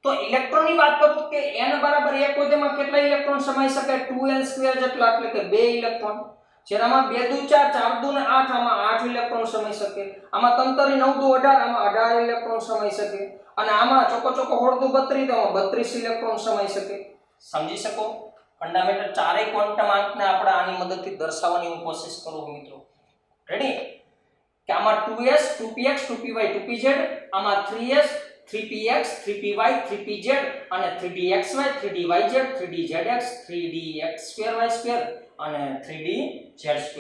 તો ઇલેક્ટ્રોન ની વાત કરું કે n બરાબર 1 હોય તેમાં કેટલા ઇલેક્ટ્રોન સમાઈ શકે? 2n2 જેટલા એટલે કે 2 ઇલેક્ટ્રોન. જેનામાં 2 દુ 4, 4 દુ ને 8, આમાં 8 ઇલેક્ટ્રોન સમાઈ શકે. આમાં તંતરી 9 દુ 18, આમાં 18 ઇલેક્ટ્રોન સમાઈ શકે. અને આમાં ચોકો ચોકો 16 દુ 32, તો આમાં 32 ઇલેક્ટ્રોન સમાઈ શકે. સમજી શકો? ફંડામેન્ટલ ચારેય ક્વોન્ટમ આંકને આપણે આની મદદથી દર્શાવવાની હું કોશિશ કરું છું મિત્રો. રેડી? કે આમાં 2s, 2px, 2py, 2pz, આમાં 3s, 3px, 3py, 3pz અને 3dxy, 3dyz, 3dzx, 3dx2y2 અને 3dz2.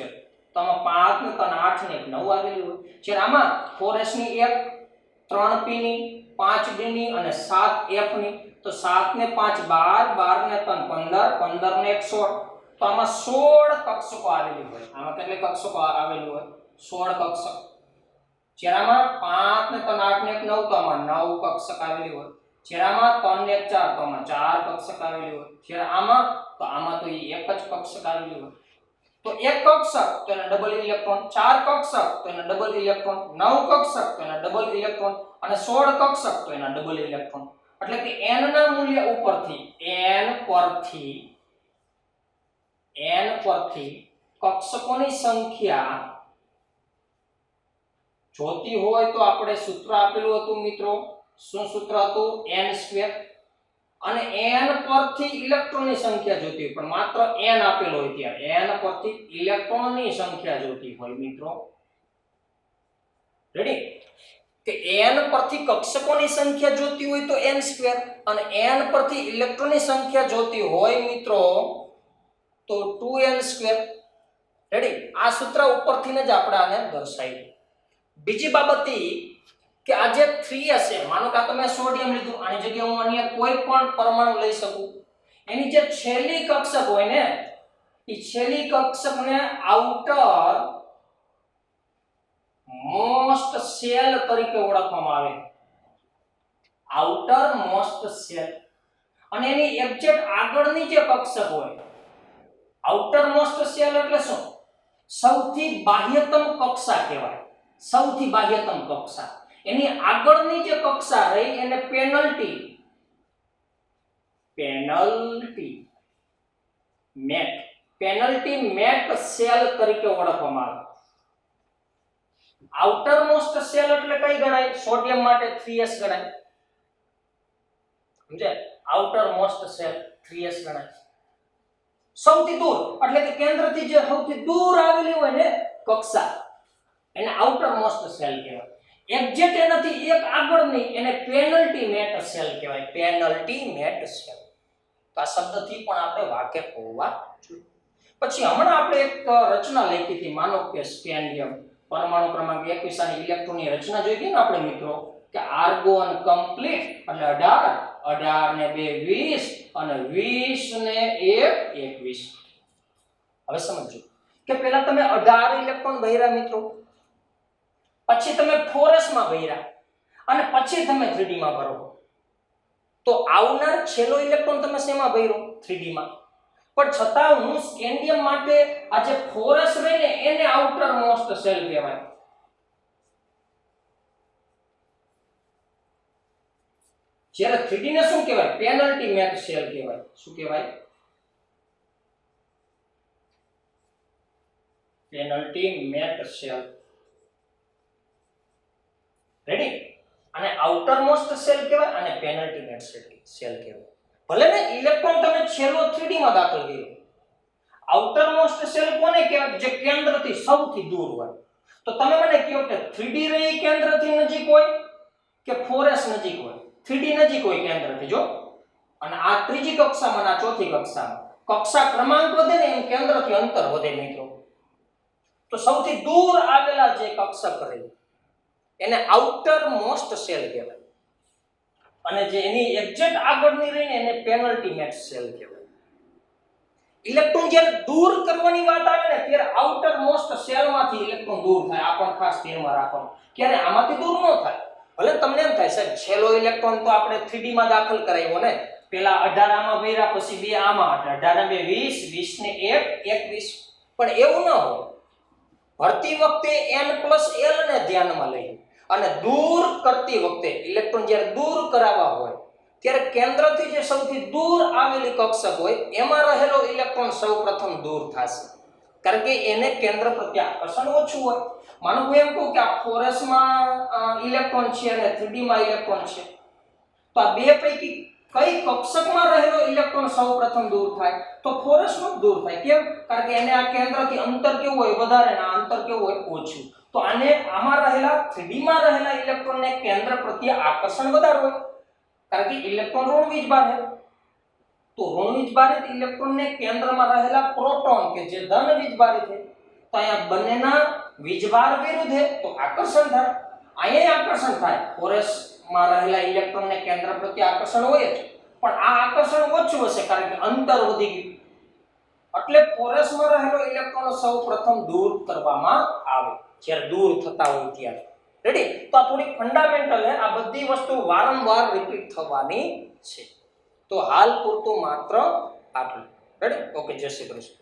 તો આમાં 5 ને 8 ને 9 આવેલી હોય. જ્યારે આમાં 4s ની 1, 3p ની, 5d ની અને 7f ની. તો 7 ને 5 12, 12 ને 3 15, 15 ને 1 16. તો આમાં 16 કક્ષકો આવેલી હોય. આમાં કેટલી કક્ષકો આવેલી હોય? 16 કક્ષક. જેરામાં 5 ને 3 8 ને 1 9, તો આમાં 9 કક્ષક આવેલી હોય. જેરામાં 3 ને 1 4, તો આમાં 4 કક્ષક આવેલી હોય. જ્યારે આમાં તો એ એક જ કક્ષક આવેલી હોય. તો એક કક્ષક તો એના ડબલ ઇલેક્ટ્રોન, 4 કક્ષક તો એના ડબલ ઇલેક્ટ્રોન, 9 કક્ષક તો એના ડબલ ઇલેક્ટ્રોન અને 16 કક્ષક તો એના ડબલ ઇલેક્ટ્રોન. એટલે કે n ના મૂલ્ય ઉપરથી n પરથી કક્ષકોની સંખ્યા જોતી હોય તો આપણે સૂત્ર આપેલું હતું મિત્રો. શું સૂત્ર હતું? n². અને n પરથી ઇલેક્ટ્રોનની સંખ્યા જોતી હોય, પણ માત્ર n આપેલો હોય ત્યારે n પરથી ઇલેક્ટ્રોનની સંખ્યા જોતી હોય મિત્રો. રેડી? કે n પરથી કક્ષકોની સંખ્યા જોતી હોય તો n² અને n પરથી ઇલેક્ટ્રોનની સંખ્યા જોતી હોય મિત્રો તો 2n². રેડી? આ સૂત્ર ઉપરથી જ આપણે આને દર્શાવ્યું. બીજી બાબત એ કે આ જે 3s છે, માનો કે આ તમે સોડિયમ લીધું, આની જગ્યાએ હું અન્ય કોઈ પણ પરમાણુ લઈ શકું. એની જે છેલ્લી કક્ષક હોય ને, એ છેલ્લી કક્ષકને આઉટર મોસ્ટ સેલ તરીકે ઓળખવામાં આવે. Outer most cell. અને એની એક્ઝેક્ટ આગળની જે કક્ષક હોય, આઉટર મોસ્ટ સેલ એટલે શું? સૌથી બાહ્યતમ કક્ષા કહેવાય. સૌથી બાહ્યતમ કક્ષા. એની આગળની જે કક્ષા રહી એને પેનલ્ટી મેટ સેલ તરીકે ઓળખવામાં આવે. આઉટર મોસ્ટ સેલ એટલે કઈ ગણાય? સોડિયમ માટે 3s ગણાય. સમજે? આઉટર મોસ્ટ સેલ 3s ગણાય. સૌથી દૂર એટલે કે કેન્દ્રથી જે સૌથી દૂર આવેલી હોય ને કક્ષા, એને આઉટર મોસ્ટ સેલ કહેવાય. એક્ઝેક્ટ એનાથી એક આગળની એને પેનલ્ટી મેટ સેલ કહેવાય. Penultimate shell. તો આ શબ્દથી પણ આપણે વાકેફ હોવા જોઈએ. પછી હમણાં આપણે એક રચના લખી હતી, માનો કે સ્કેન્ડિયમ પરમાણુ ક્રમાંક 21 ની ઇલેક્ટ્રોનની રચના જોઈ હતી ને આપણે મિત્રો, કે આર્ગોન કમ્પ્લીટ એટલે 18, 18 ને 2 20 અને 20 ને 1 21. હવે સમજો કે પહેલા તમે 18 ઇલેક્ટ્રોન ભર્યા મિત્રો, પછી તમે 4s માં ભર્યા અને પછી તમે 3d માં ભરો. તો આવનાર છેલ્લો ઇલેક્ટ્રોન તમે શેમાં ભર્યો? 3d માં. પણ છતાં હું સ્કેન્ડિયમ માટે આ જે 4s રહે ને એને આઉટર મોસ્ટ સેલ કહેવાય. જ્યારે 3d ને શું કહેવાય? પેનલ્ટી મેટ સેલ કહેવાય. શું કહેવાય? Penultimate shell. રેડી? અને આઉટર મોસ્ટ સેલ કહેવાય અને પેનલ્ટી મેટ સેલ કહેવાય. ભલે ને ઇલેક્ટ્રોન તમે છેલ્લો 3d માં દાખલ કર્યો, આઉટર મોસ્ટ સેલ કોને કહેવાય? જે કેન્દ્રથી સૌથી દૂર હોય. તો તમે મને કહો કે 3d રે કેન્દ્રથી નજીક હોય કે 4s નજીક હોય? 3d નજીક હોય કેન્દ્રથી. જો, અને આ ત્રીજી કક્ષામાં અને આ ચોથી કક્ષામાં કક્ષા ક્રમાંક વધે ને એમ કેન્દ્રથી અંતર વધે મિત્રો. તો સૌથી દૂર આવેલા જે કક્ષક રહે એને આઉટર મોસ્ટ સેલ કહેવાય. અને જે એની એક્ઝેક્ટ આગળની રહીને એને પેનલ્ટી મેટ સેલ કહેવાય. ઇલેક્ટ્રોન જ્યારે દૂર કરવાની વાત આવે ને ત્યારે આઉટર મોસ્ટ સેલમાંથી ઇલેક્ટ્રોન દૂર થાય. આ પણ ખાસ ધ્યાનમાં રાખવાનું. ક્યારે આમાંથી દૂર ન થાય. ભલે તમને એમ થાય સાહેબ છેલ્લો ઇલેક્ટ્રોન તો આપણે 3D માં દાખલ કરાવ્યો ને, પેલા 18 આમાં ભર્યા, પછી 2 આમાં, 18 ને 2 20, 20 ને 1 21, પણ એવું ન હોય. ભરતી વખતે n+l ને ધ્યાનમાં લઈએ અને દૂર કરતી વખતે ઇલેક્ટ્રોન જ્યારે દૂર કરાવવા હોય ત્યારે કેન્દ્રથી જે સૌથી દૂર આવેલી કક્ષક હોય એમાં રહેલો ઇલેક્ટ્રોન સૌપ્રથમ દૂર થશે, કારણ કે એને કેન્દ્ર પ્રત્યે આકર્ષણ ઓછું હોય. માનો હું એમ કહું કે આ 4s માં ઇલેક્ટ્રોન છે અને 3D માં ઇલેક્ટ્રોન છે, તો આ બે પૈકી કઈ કક્ષકમાં રહેલો ઇલેક્ટ્રોન સૌપ્રથમ દૂર થાય? તો 4s નો દૂર થાય. કેમ? કારણ કે એને આ કેન્દ્રથી અંતર કેવું હોય? વધારે, ને આ અંતર કેવું હોય? ઓછું. તો આને આમાં રહેલા 3D માં રહેલા ઇલેક્ટ્રોનને કેન્દ્ર પ્રત્યે આકર્ષણ વધારે હોય, કારણ કે ઇલેક્ટ્રોન ઋણ વીજભાર છે. તો ઋણ વીજભારિત ઇલેક્ટ્રોનને કેન્દ્રમાં રહેલા પ્રોટોન કે જે ધન વીજભારિત છે, તો અહીંયા બંનેના વીજભાર વિરુદ્ધ છે તો આકર્ષણ થાય. અહીંયા આકર્ષણ થાય. 4s માં રહેલા ઇલેક્ટ્રોનને કેન્દ્ર પ્રત્યે આકર્ષણ હોય જ, પણ આ આકર્ષણ ઓછું હશે કારણ કે અંતર વધી ગયું. એટલે 4s માં રહેલો ઇલેક્ટ્રોન સૌપ્રથમ દૂર કરવામાં આવે જ્યારે દૂર થતા હોય ત્યારે. રેડી? તો આ થોડી ફંડામેન્ટલ છે. આ બધી વસ્તુ વારંવાર રિપીટ થવાની છે. તો હાલ પૂરતું માત્ર આટલું. રેડી? ઓકે, જય શ્રી કૃષ્ણ.